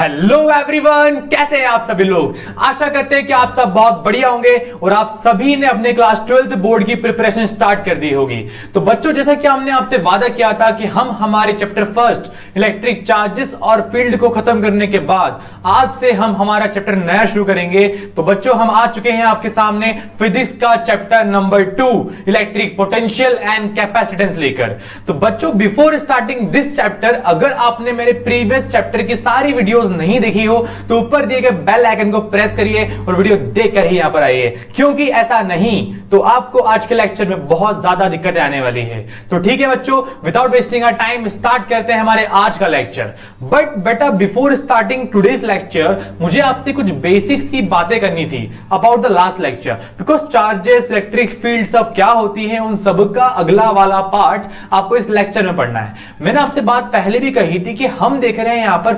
Hello everyone, कैसे हैं आप सभी लोग। आशा करते हैं कि आप सब बहुत बढ़िया होंगे और आप सभी ने अपने क्लास 12th बोर्ड की प्रिपरेशन स्टार्ट कर दी होगी। तो बच्चों, जैसा कि हमने आपसे वादा किया था कि हम हमारे चैप्टर फर्स्ट इलेक्ट्रिक चार्जेस और फील्ड को खत्म करने के बाद आज से हम हमारा चैप्टर नया शुरू करेंगे। तो बच्चों, हम आ चुके हैं आपके सामने फिजिक्स का chapter number 2 electric potential and capacitance लेकर। तो बच्चों, बिफोर स्टार्टिंग दिस चैप्टर, अगर आपने मेरे प्रीवियस चैप्टर की सारी वीडियोस नहीं देखी हो तो ऊपर दिए गए बेल आइकन को प्रेस करिए और वीडियो देखकर ही यहां पर आइए, क्योंकि ऐसा नहीं तो आपको आज के लेक्चर में बहुत ज्यादा दिक्कतें आने वाली है। तो ठीक है बच्चों, without wasting our time start करते हैं हमारे आज का लेक्चर। बट बेटा, बिफोर स्टार्टिंग टुडेज लेक्चर, मुझे आपसे कुछ बेसिक सी बातें करनी थी about the last lecture, because charges, electric field सब क्या होती है, उन सब का अगला वाला पार्ट आपको इस लेक्चर में पढ़ना है। मैंने आपसे बात पहले भी कही थी कि हम देख रहे हैं यहां पर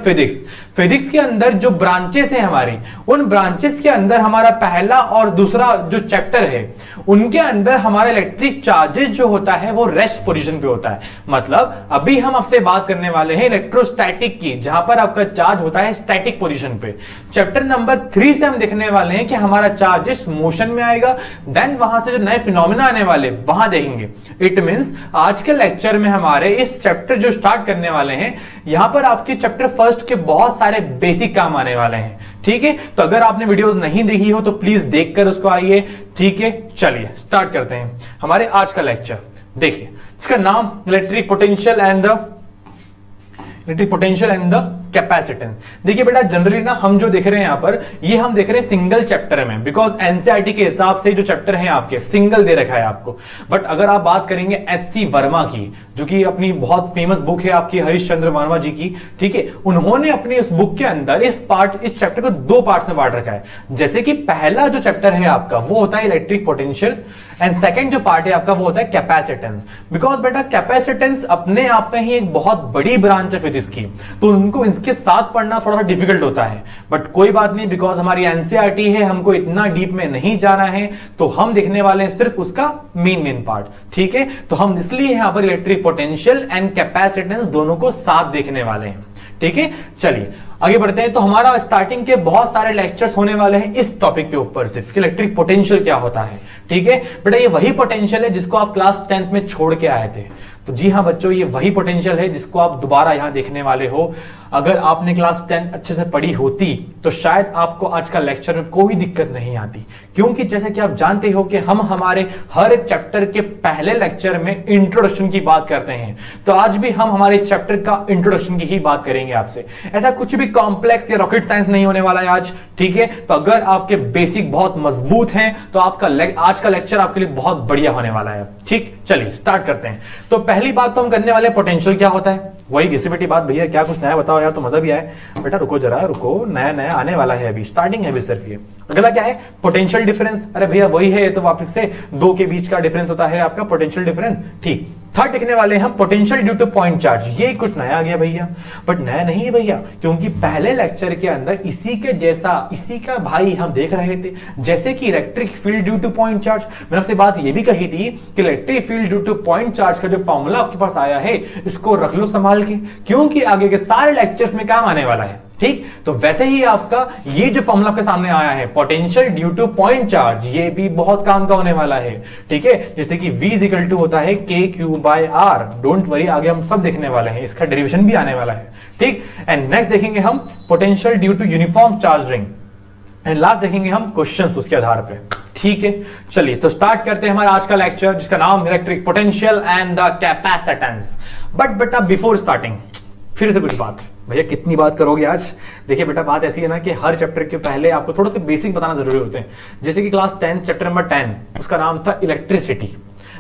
फिजिक्स के अंदर जो ब्रांचेस हैं हमारी, उन ब्रांचेस के अंदर हमारा पहला और दूसरा जो चैप्टर है उनके अंदर हमारा इलेक्ट्रिक चार्जेस जो होता है वो रेस्ट पोजीशन पे होता है। मतलब अभी हम आपसे बात करने वाले हैं इलेक्ट्रोस्टैटिक की, जहां पर आपका चार्ज होता है स्टैटिक पोजीशन पे। चैप्टर नंबर 3 से हम देखने वाले हैं कि हमारा चार्जेस मोशन में आएगा, देन वहां से जो नए फिनोमेना आने वाले वहां देखेंगे। इट मींस आज के लेक्चर में हमारे इस चैप्टर जो स्टार्ट करने वाले हैं, यहां पर आपके चैप्टर फर्स्ट के बहुत सारे बेसिक काम आने वाले हैं। ठीक है, तो अगर आपने वीडियोस नहीं देखी हो तो प्लीज देखकर उसको आइए। ठीक है, चलिए स्टार्ट करते हैं हमारे आज का लेक्चर। देखिए, इसका नाम electric potential and the capacitance. देखिए बेटा, जनरली ना हम जो देख रहे हैं यहां पर, ये हम देख रहे हैं सिंगल चैप्टर में, बिकॉज एनसीईआरटी के हिसाब से जो चैप्टर है आपके सिंगल दे रखा है आपको। बट अगर आप बात करेंगे एससी वर्मा की, जो कि अपनी बहुत फेमस बुक है आपकी हरीश चंद्र वर्मा जी की, ठीक है, उन्होंने अपनी इस बुक के अंदर इस चैप्टर को 2 पार्ट्स में बांट रखा है। जैसे कि पहला जो चैप्टर है आपका वो होता है इलेक्ट्रिक पोटेंशियल एंड सेकंड जो पार्ट है आपका वो होता है कैपेसिटेंस। बिकॉज बेटा, कैपेसिटेंस अपने आप में ही एक बहुत बड़ी ब्रांच है फिजिक्स की, तो उनको इसके साथ पढ़ना थोड़ा सा डिफिकल्ट होता है। बट कोई बात नहीं, बिकॉज हमारी एनसीईआरटी है, हमको इतना डीप में नहीं जाना है, तो हम देखने वाले हैं सिर्फ उसका मेन पार्ट। ठीक है, तो हम इसलिए यहां पर इलेक्ट्रिक पोटेंशियल एंड कैपेसिटेंस दोनों को साथ देखने वाले हैं। ठीक है, चलिए आगे बढ़ते हैं। तो हमारा स्टार्टिंग के बहुत सारे लेक्चर्स होने वाले हैं इस टॉपिक के ऊपर, सिर्फ इलेक्ट्रिक पोटेंशियल क्या होता है। ठीक है बेटा, ये वही पोटेंशियल है जिसको आप क्लास 10th में छोड़ के आए थे। तो जी हाँ बच्चों, ये वही पोटेंशियल है जिसको आप दोबारा यहां देखने वाले हो। अगर आपने क्लास 10 अच्छे से पढ़ी होती तो शायद आपको आज का लेक्चर में कोई दिक्कत नहीं आती, क्योंकि जैसे कि आप जानते हो कि हम हमारे हर एक चैप्टर के पहले लेक्चर में इंट्रोडक्शन की बात करते हैं। तो आज भी हम हमारे इस चैप्टर का इंट्रोडक्शन की ही बात करेंगे आपसे। ऐसा कुछ भी कॉम्प्लेक्स या रॉकेट साइंस नहीं होने वाला है आज। ठीक है, तो अगर आपके बेसिक बहुत मजबूत हैं तो आपका आज का लेक्चर आपके लिए बहुत बढ़िया होने वाला है। ठीक, चलिए स्टार्ट करते हैं। तो पहली बात तो हम करने वाले पोटेंशियल क्या होता है, वही घिसी पिटी बात। भैया क्या कुछ नया बताओ यार, तो मजा भी आए। बेटा रुको जरा, रुको, नया आने वाला है, अभी स्टार्टिंग है अभी सिर्फ ये। अगला क्या है, पोटेंशियल डिफरेंस। अरे भैया वही है, तो वापस से 2 के बीच का डिफरेंस होता है आपका पोटेंशियल डिफरेंस। ठीक, थर्ड लिखने वाले हम potential due to point charge. ये कुछ नया आ गया भैया, बट नया नहीं है भैया, क्योंकि पहले लेक्चर के अंदर इसी के जैसा, इसी का भाई हम देख रहे थे, जैसे कि electric field due to point charge. मैंने आपसे बात ये भी कही थी कि electric field due to point charge का जो फॉर्मूला आपके पास आया है, इसको रख लो संभाल के, क्योंकि आगे के सारे लेक्चर्स में काम आने वाला है। ठीक, तो वैसे ही आपका ये जो फॉर्मूला आपके सामने आया है potential due to point charge, ये भी बहुत काम का होने वाला है। ठीक है, जैसे कि V इक्वल टू होता है KQ/R। डोंट वरी, आगे हम सब देखने वाले हैं, इसका डेरिवेशन भी आने वाला है। ठीक, एंड नेक्स्ट देखेंगे हम potential due to uniform charge ring, and last देखेंगे हम क्वेश्चंस उसके आधार पे। ठीक है, चलिए तो स्टार्ट करते हैं हमारा आज का लेक्चर, जिसका नाम electric potential and the capacitance. But बेटा, बिफोर स्टार्टिंग फिर से कुछ बात। भैया कितनी बात करोगे आज। देखिए बेटा, बात ऐसी है ना कि हर चैप्टर के पहले आपको थोड़ा सा बेसिक बताना जरूरी होते हैं। जैसे कि क्लास 10 चैप्टर नंबर 10, उसका नाम था इलेक्ट्रिसिटी।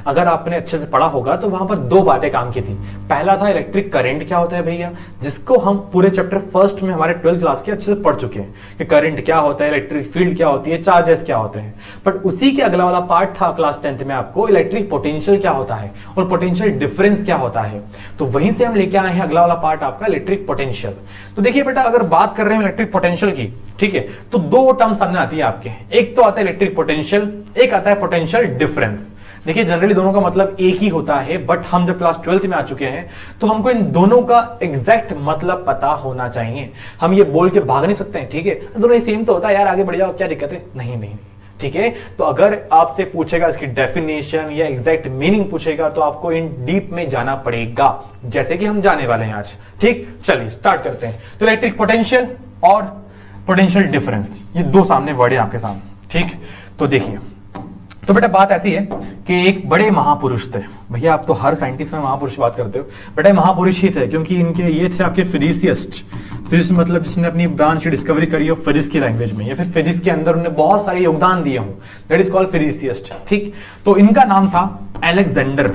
अगर आपने अच्छे से पढ़ा होगा तो वहां पर 2 बातें काम की थी। पहला था इलेक्ट्रिक करंट क्या होता है भैया, जिसको हम पूरे चैप्टर फर्स्ट में हमारे 12th क्लास के अच्छे से पढ़ चुके हैं कि करंट क्या होता है, इलेक्ट्रिक फील्ड क्या होती है, चार्जेस क्या होते हैं। बट उसी के अगला वाला पार्ट था क्लास 10th में आपको इलेक्ट्रिक पोटेंशियल क्या होता है और पोटेंशियल डिफरेंस क्या होता है। तो वहीं से हम लेके आए हैं अगला वाला पार्ट आपका इलेक्ट्रिक पोटेंशियल। तो देखिए बेटा, अगर बात कर रहे हैं इलेक्ट्रिक पोटेंशियल की, ठीक है, तो 2 टर्म सामने आती है आपके। एक तो आता है इलेक्ट्रिक पोटेंशियल, एक आता है पोटेंशियल डिफरेंस। देखिए जनरली दोनों का मतलब एक ही होता है, बट हम जब क्लास 12th में आ चुके हैं तो हमको इन दोनों का एग्जैक्ट मतलब पता होना चाहिए। हम ये बोल के भाग नहीं सकते हैं, ठीक है, दोनों सेम तो होता है यार, आगे बढ़ जाओ, क्या दिक्कत है? नहीं नहीं, ठीक है। तो अगर आपसे पूछेगा इसकी डेफिनेशन या एग्जैक्ट मीनिंग पूछेगा तो आपको इन डीप में जाना पड़ेगा, जैसे कि हम जाने वाले हैं आज। ठीक, चलिए स्टार्ट करते हैं। तो इलेक्ट्रिक पोटेंशियल और पोटेंशियल डिफरेंस, ये दो सामने वर्ड है आपके सामने। ठीक, तो देखिए, तो बेटा बात ऐसी है कि एक बड़े महापुरुष थे, भैया आप तो हर साइंटिस्ट में महापुरुष बात करते हो, बेटा महापुरुष ही थे, क्योंकि इनके ये थे आपके फिजिसिस्ट। फिजिक्स मतलब जिसने अपनी ब्रांच की डिस्कवरी करी हो फिजिक्स की लैंग्वेज में, या फिर फिजिक्स के अंदर उन्होंने बहुत सारे योगदान दिए हों, दैट इज कॉल्ड फिजिसिस्ट। ठीक, तो इनका नाम था अलेक्जेंडर,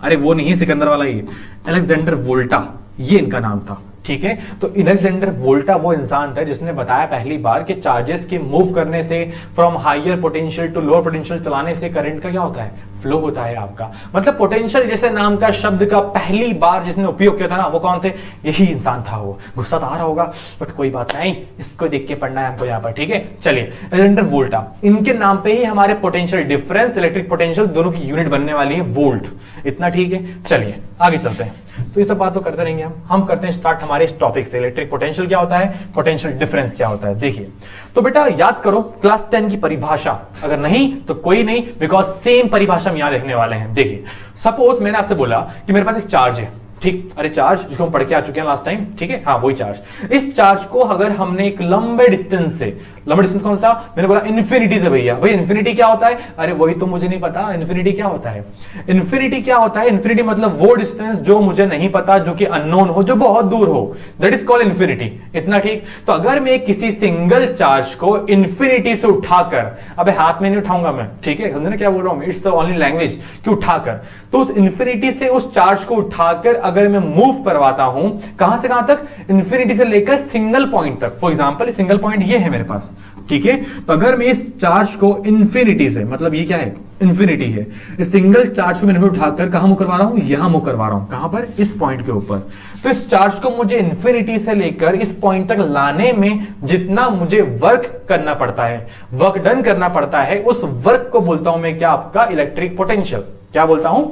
अरे वो नहीं है सिकंदर वाला, ये अलेक्जेंडर वोल्टा, ये इनका नाम था। ठीक है, तो अलेक्जेंडर वोल्टा वो इंसान था जिसने बताया पहली बार कि चार्जेस के मूव करने से from higher potential to lower potential चलाने से करंट का क्या होता है? फ्लो होता है आपका। मतलब पोटेंशियल जैसे नाम का शब्द का पहली बार जिसने उपयोग किया था ना, वो कौन थे? यही इंसान था। वो गुस्सा तो आ रहा होगा, बट कोई बात नहीं, इसको देख के पढ़ना है हमको यहाँ पर। ठीक है, चलिए, अलेक्जेंडर वोल्टा, इनके नाम पे ही हमारे पोटेंशियल डिफरेंस, इलेक्ट्रिक पोटेंशियल दोनों की यूनिट बनने वाली है वोल्ट। इतना ठीक है, चलिए आगे चलते हैं। तो ये सब बात तो करते रहेंगे हम करते हैं स्टार्ट हमारे इस टॉपिक से। इलेक्ट्रिक पोटेंशियल क्या होता है, पोटेंशियल डिफरेंस क्या होता है। देखिए, तो बेटा याद करो क्लास 10 की परिभाषा, अगर नहीं तो कोई नहीं, बिकॉज सेम परिभाषा हम यहां देखने वाले हैं। देखिए, सपोज मैंने आपसे बोला कि मेरे पास एक चार्ज है, ठीक, अरे चार्ज जिसको हम पढ़ के आ चुके हैं लास्ट टाइम, ठीक है, हाँ वही चार्ज। इस चार्ज को अगर हमने एक लंबे डिस्टेंस से, लंबे डिस्टेंस कौन सा? मैंने बोला इन्फिनिटी से। भैया भाई इन्फिनिटी क्या होता है? अरे वही तो मुझे नहीं पता, इन्फिनिटी क्या होता है? इन्फिनिटी क्या होता है? इन्फिनिटी मतलब वो डिस्टेंस जो मुझे नहीं पता, जो कि अननोन हो, जो बहुत दूर हो, दैट इज कॉल्ड इन्फिनिटी। इतना ठीक। तो अगर मैं किसी सिंगल चार्ज को इन्फिनिटी से उठाकर, अबे हाथ में नहीं उठाऊंगा मैं, ठीक है, समझे ना क्या बोल रहा हूं, इट्स द ओनली लैंग्वेज कि उठाकर, तो उस इन्फिनिटी से उस चार्ज को उठाकर अगर मैं मूव करवाता हूं, कहां से कहां तक? इन्फिनिटी से लेकर सिंगल पॉइंट तक। फॉर एग्जांपल सिंगल पॉइंट ये है मेरे पास, ठीक है, तो अगर मैं इस चार्ज को इन्फिनिटी से, मतलब ये क्या है? इन्फिनिटी है, इस सिंगल चार्ज को मैंने उठाकर कहां मूव करवा रहा हूं? यहां मूव करवा रहा हूं। कहां पर? इस पॉइंट के ऊपर। तो इस चार्ज को मुझे इन्फिनिटी से लेकर इस पॉइंट तक लाने में जितना मुझे वर्क करना पड़ता है, वर्क डन करना पड़ता है, उस वर्क को बोलता हूं मैं क्या? आपका इलेक्ट्रिक पोटेंशियल। क्या बोलता हूं?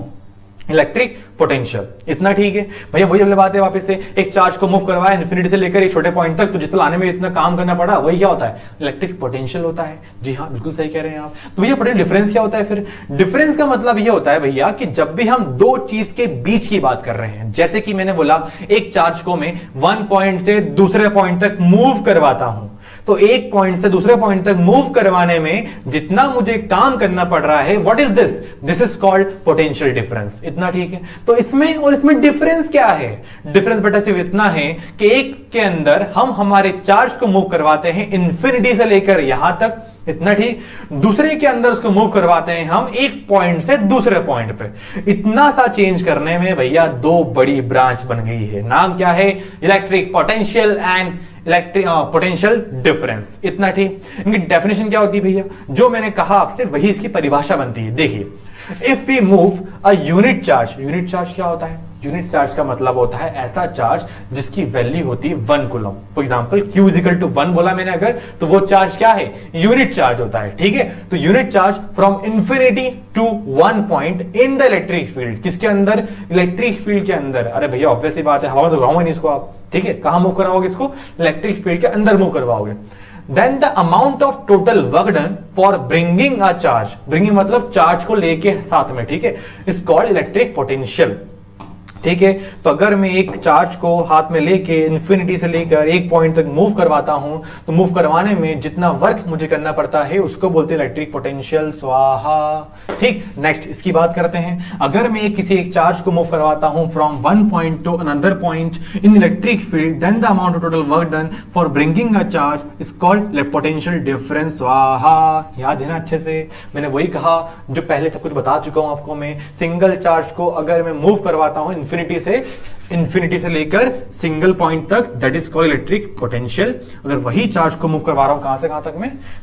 Electric potential. इतना ठीक है भैया, वही बात है, वापस से एक चार्ज को मूव करवाया इन्फिनिटी से लेकर एक छोटे पॉइंट तक, तो जितना लाने में इतना काम करना पड़ा, वही क्या होता है? इलेक्ट्रिक पोटेंशियल होता है। जी हाँ, बिल्कुल सही कह रहे हैं आप। तो भैया पोटेंशियल डिफरेंस क्या होता है फिर? डिफरेंस का मतलब ये होता है भैया कि जब भी हम दो चीज के बीच की बात कर रहे हैं, जैसे कि मैंने बोला एक चार्ज को मैं वन पॉइंट से दूसरे पॉइंट तक मूव करवाता हूं, तो एक पॉइंट से दूसरे पॉइंट तक मूव करवाने में जितना मुझे काम करना पड़ रहा है, what is this? This is called potential difference. इतना ठीक है। तो इसमें और इसमें डिफरेंस क्या है? डिफरेंस बेटा सिर्फ इतना है कि एक के अंदर हम हमारे चार्ज को मूव करवाते हैं इंफिनिटी से लेकर यहां तक, इतना ठीक। दूसरे के अंदर उसको मूव करवाते हैं हम एक पॉइंट से दूसरे पॉइंट पे। इतना सा चेंज करने में भैया दो बड़ी ब्रांच बन गई है। नाम क्या है? Electric potential and electric potential difference. इतना ठीक। इनकी डेफिनेशन क्या होती है भैया? जो मैंने कहा आपसे वही इसकी परिभाषा बनती है। देखिए, if we move a unit charge, unit charge क्या होता है? यूनिट चार्ज का मतलब होता है ऐसा चार्ज जिसकी वैल्यू होती है 1 coulomb. For example Q is equal to 1 बोला मैंने अगर, तो वो चार्ज क्या है? यूनिट चार्ज होता है। ठीक है, तो unit charge from infinity to 1 point in the electric field. किसके अंदर? इलेक्ट्रिक फील्ड के अंदर। अरे भैया ऑब्वियस सी बात है, हवा में तो घुमाओगे नहीं इसको आप, ठीक है, कहां मूव करवाओगे इसको? इलेक्ट्रिक फील्ड के अंदर मूव करवाओगे। Then the amount of total work done for bringing a charge, bringing मतलब चार्ज को लेके साथ में, ठीक है, is called इलेक्ट्रिक पोटेंशियल। ठीक है, तो अगर मैं एक चार्ज को हाथ में लेके इंफिनिटी से लेकर एक पॉइंट तक मूव करवाता हूं, तो मूव करवाने में जितना वर्क मुझे करना पड़ता है उसको बोलते हैं इलेक्ट्रिक पोटेंशियल। स्वाहा। ठीक, नेक्स्ट इसकी बात करते हैं। अगर मैं किसी एक चार्ज को मूव करवाता हूं from one point to another point in electric field, then the amount of total work done for bringing a charge is called potential difference. स्वाहा। याद है ना अच्छे से? मैंने वही कहा जो पहले सब कुछ बता चुका हूं आपको। मैं सिंगल चार्ज को अगर मैं मूव करवाता हूं इंफिनिटी से लेकर सिंगल पॉइंट तक, that is called electric potential. अगर वही चार्ज को मूव करवा रहा हूं कहां से कहां तक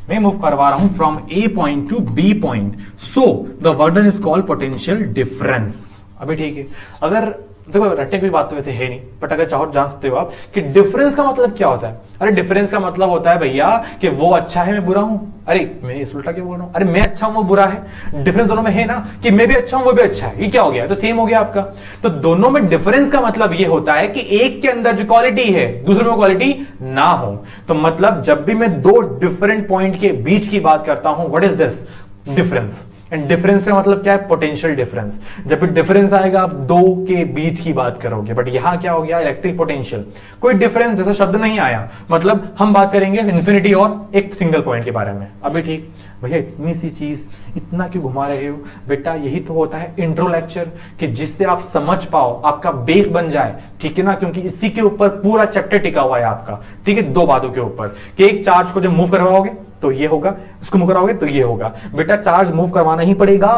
मैं मूव करवा रहा हूं from A point to B point, so the work done is called potential difference. अभी ठीक है, अगर देखो रटने की बात तो वैसे है नहीं, बट अगर चाहो जान सकते हो आप कि डिफरेंस का मतलब क्या होता है। अरे डिफरेंस का मतलब होता है भैया कि वो अच्छा है मैं बुरा हूं। अरे मैं इस उल्टा क्यों बोल रहा हूं, अरे मैं अच्छा हूं वो बुरा है। डिफरेंस दोनों में है ना कि मैं भी अच्छा हूं वो भी अच्छा है, ये क्या हो गया, तो सेम हो गया आपका। तो दोनों में डिफरेंस का मतलब ये होता है कि एक के अंदर जो क्वालिटी है दूसरे में क्वालिटी ना हो। तो मतलब जब भी मैं दो डिफरेंट पॉइंट के बीच की बात करता हूं, what is this, difference. And difference का मतलब क्या है, पोटेंशियल डिफरेंस। जब भी डिफरेंस आएगा आप दो के बीच की बात करोगे, बट यहां क्या हो गया, इलेक्ट्रिक पोटेंशियल। कोई डिफरेंस जैसा शब्द नहीं आया, मतलब हम बात करेंगे इन्फिनिटी और एक सिंगल पॉइंट के बारे में। अभी ठीक भैया इतनी सी चीज इतना क्यों घुमा रहे हो बेटा, यही तो होता है इंट्रो लेक्चर, कि जिससे आप समझ पाओ, आपका बेस बन जाए, ठीक है ना। क्योंकि इसी के ऊपर पूरा चैप्टर टिका हुआ है आपका, ठीक है। दो बातों के ऊपर कि एक चार्ज को जब मूव करवाओगे तो ये होगा, इसको मूव करवाओगे तो ये होगा। बेटा चार्ज मूव करवाना ही पड़ेगा,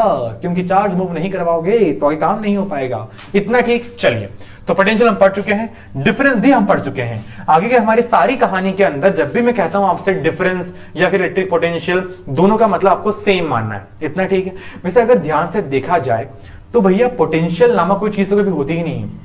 क्योंकि चार्ज मूव नहीं करवाओगे तो ये काम नहीं हो पाएगा। इतना ठीक। चलिए, तो पोटेंशियल हम पढ़ चुके हैं, डिफरेंस भी हम पढ़ चुके हैं। आगे के हमारी सारी कहानी के अंदर जब भी मैं कहता हूं आपसे डिफरेंस या फिर इलेक्ट्रिक पोटेंशियल, दोनों का मतलब आपको सेम मानना है। इतना ठीक है। वैसे अगर ध्यान से देखा जाए तो भैया पोटेंशियल नामक कोई चीज तो कभी होती ही नहीं है।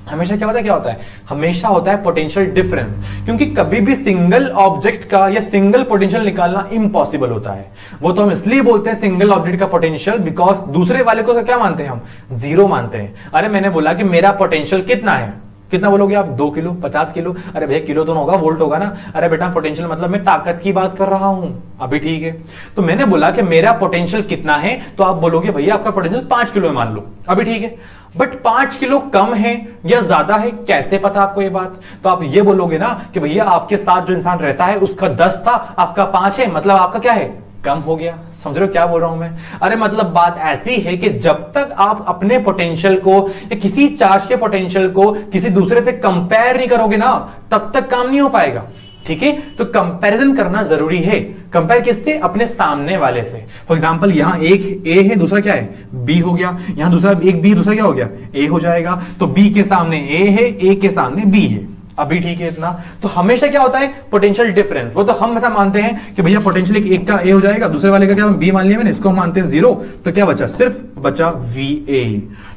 हमेशा क्या होता है, हमेशा होता है पोटेंशियल डिफरेंस। क्योंकि कभी भी सिंगल ऑब्जेक्ट का या सिंगल पोटेंशियल निकालना इम्पॉसिबल होता है। वो तो हम इसलिए बोलते हैं सिंगल ऑब्जेक्ट का पोटेंशियल, बिकॉज दूसरे वाले को क्या मानते हैं हम, जीरो मानते हैं। अरे मैंने बोला कि मेरा पोटेंशियल कितना है, कितना बोलोगे आप, 2 किलो, 50 किलो। अरे भैया किलो तो ना होगा, वोल्ट होगा ना। अरे बेटा पोटेंशियल मतलब मैं ताकत की बात कर रहा हूं। अभी ठीक है। तो मैंने बोला कि मेरा पोटेंशियल कितना है, तो आप बोलोगे भैया आपका पोटेंशियल 5 किलो है मान लो। अभी ठीक है। बट 5 किलो कम है या ज्यादा है, कैसे पता आपको ये बात? तो आप ये बोलोगे ना कि भैया आपके साथ जो इंसान रहता है उसका 10 था, आपका 5 है, मतलब आपका क्या है, कम हो गया। समझ रहे हो क्या बोल रहा हूं मैं? अरे मतलब बात ऐसी है कि जब तक आप अपने पोटेंशियल को या किसी चार्ज के पोटेंशियल को किसी दूसरे से कंपेयर नहीं करोगे ना, तब तक काम नहीं हो पाएगा। ठीक है। तो कंपैरिजन करना जरूरी है। कंपेयर किससे, अपने सामने वाले से। फॉर एग्जांपल यहां एक ए है, दूसरा क्या है, बी हो गया। यहां दूसरा एक बी, दूसरा क्या हो गया, ए हो जाएगा। तो बी के सामने ए है, ए के सामने बी है। अभी ठीक है इतना। तो हमेशा क्या होता है, पोटेंशियल डिफरेंस। वो तो हम ऐसा मानते हैं कि भैया पोटेंशियल एक का ए हो जाएगा, दूसरे वाले का क्या बी मान लिया मैंने, इसको हम मानते हैं 0। तो क्या बचा, सिर्फ बचा VA।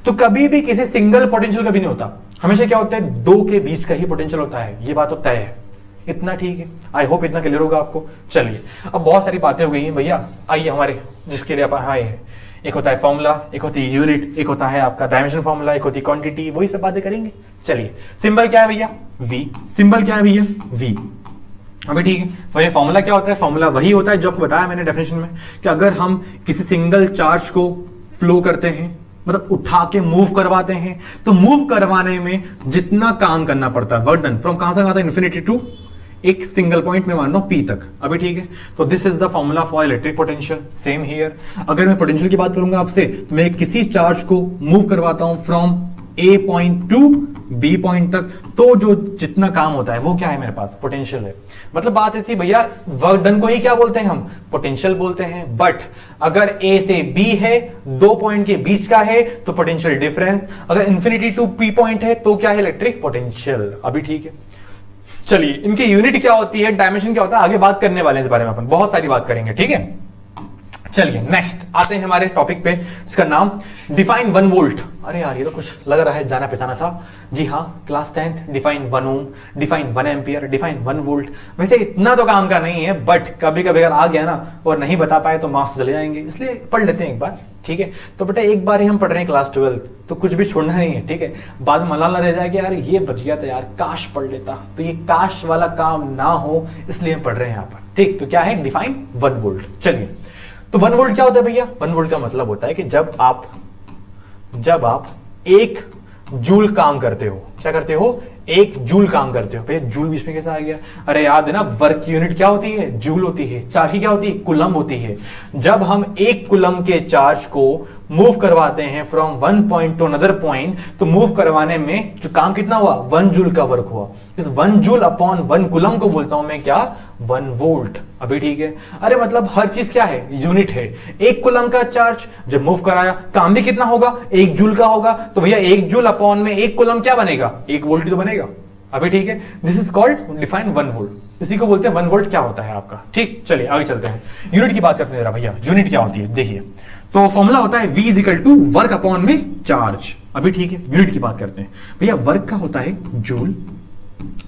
तो कभी भी किसी सिंगल पोटेंशियल कभी नहीं होता, हमेशा क्या होता है, दो के बीच का ही पोटेंशियल होता है। ये बात तो तय है। इतना ठीक है। आई होप इतना क्लियर होगा आपको। चलिए, अब बहुत सारी बातें हो गई हैं भैया, आइए हमारे जिसके लिए अपन आए हैं। एक होता है फॉर्मूला, एक होती है यूनिट, एक होता है आपका डायमेंशन फॉर्मूला, एक होती है क्वांटिटी, वही सब बातें करेंगे। चलिए, सिंबल क्या है भैया, V। सिंबल क्या है भैया, V। अभी ठीक है। वही फॉर्मूला क्या होता है, फॉर्मूला वही होता है जो आपको बताया मैंने डेफिनेशन में, कि अगर हम किसी सिंगल चार्ज को फ्लो करते हैं, मतलब उठा के मूव करवाते हैं, तो मूव करवाने में जितना काम करना पड़ता है, वर्क डन, फ्रॉम कहां तक आता है, इन्फिनिटी टू एक सिंगल पॉइंट में मान लो P तक। अभी ठीक है। तो this is the formula for electric potential. Same here. अगर मैं पोटेंशियल की बात करूंगा आपसे, तो मैं किसी चार्ज को मूव करवाता हूं from A point two B point तक, तो जो जितना काम होता है वो क्या है, मेरे पास पोटेंशियल है। मतलब बात ऐसी भैया, वर्क डन को ही क्या बोलते हैं हम, पोटेंशियल बोलते हैं। बट अगर A से B है, 2 पॉइंट के बीच का है, तो पोटेंशियल डिफरेंस। अगर इंफिनिटी टू P पॉइंट है, तो क्या है, इलेक्ट्रिक पोटेंशियल। अभी ठीक है। चलिए, इनकी यूनिट क्या होती है, डायमेंशन क्या होता है, आगे बात करने वाले हैं इस बारे में, अपन बहुत सारी बात करेंगे। ठीक है। चलिए नेक्स्ट आते हैं हमारे टॉपिक पे, इसका नाम डिफाइन 1 वोल्ट। अरे यार ये तो कुछ लग रहा है जाना पहचाना सा। जी हाँ, क्लास 10th, डिफाइन 1 ओम, डिफाइन 1 एम्पियर, डिफाइन 1 वोल्ट। वैसे इतना तो काम का नहीं है, बट कभी कभी अगर आ गया ना और नहीं बता पाए तो मार्क्स चले जाएंगे, इसलिए पढ़ लेते हैं एक बार। ठीक है। तो बेटा एक बार ही हम पढ़ रहे हैं क्लास 12, तो कुछ भी छोड़ना नहीं है। ठीक है। बाद में मलाल ना रह जाए कि यार ये बच गया था यार, काश पढ़ लेता। तो ये काश वाला काम ना हो, इसलिए हम पढ़ रहे हैं यहाँ पर। ठीक। तो क्या है, डिफाइन 1 वोल्ट। चलिए, तो 1 वोल्ट क्या होता है भैया, 1 वोल्ट का मतलब होता है कि जब आप 1 जूल काम करते हो, क्या करते हो, 1 जूल काम करते हो। भैया जूल बीच में कैसे आ गया, अरे याद है ना, वर्क यूनिट क्या होती है, जूल होती है। चार्ज की क्या होती है, कुलम होती है। जब हम 1 कुलम के चार्ज को मूव करवाते हैं from 1 point to another point, तो मूव करवाने में जो काम कितना हुआ, 1 जूल का वर्क हुआ। इस 1 जूल अपॉन 1 कुलम को बोलता हूं मैं क्या, 1 वोल्ट। अभी ठीक है। अरे मतलब हर चीज क्या है, यूनिट है। 1 कुलम का चार्ज जब मूव कराया, काम भी कितना होगा, 1 जूल का होगा। तो भैया 1 जूल अपॉन में 1 कुलम क्या बनेगा, 1 वोल्ट तो बनेगा। अभी ठीक है। This is called define 1 volt. इसी को बोलते हैं 1 वोल्ट क्या होता है आपका। ठीक। चलिए आगे चलते हैं, यूनिट की बात करते हैं भैया। यूनिट क्या होती है देखिए, तो फॉर्मूला होता है V is equal to work upon में चार्ज। अभी ठीक है, यूनिट की बात करते हैं भैया। वर्क का होता है जूल,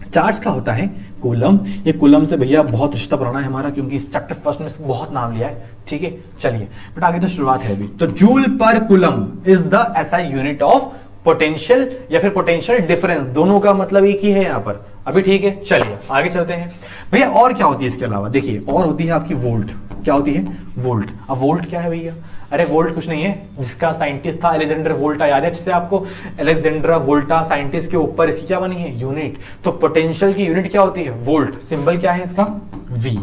चार्ज का होता है कूलम। ये कूलम से भैया बहुत रिश्ता पुराना है हमारा, क्योंकि इस चैप्टर फर्स्ट में बहुत नाम लिया है, ठीक है। चलिए बट आगे तो शुरुआत है अभी। तो जूल पर coulomb is the SI unit of potential या फिर पोटेंशियल डिफरेंस, दोनों का मतलब एक ही है यहां पर, अभी ठीक है। चलिए आगे चलते हैं भैया। और क्या होती है इसके अलावा, देखिए और होती है आपकी वोल्ट। क्या होती है? वोल्ट। अब वोल्ट क्या है भैया? अरे वोल्ट कुछ नहीं है, जिसका साइंटिस्ट था अलेक्जेंडर वोल्टा, याद है अच्छे से आपको? अलेक्जेंडर वोल्टा साइंटिस्ट के ऊपर इसकी क्या बनी है? यूनिट। तो पोटेंशियल की यूनिट क्या होती है? वोल्ट। सिंबल क्या है इसका? वी।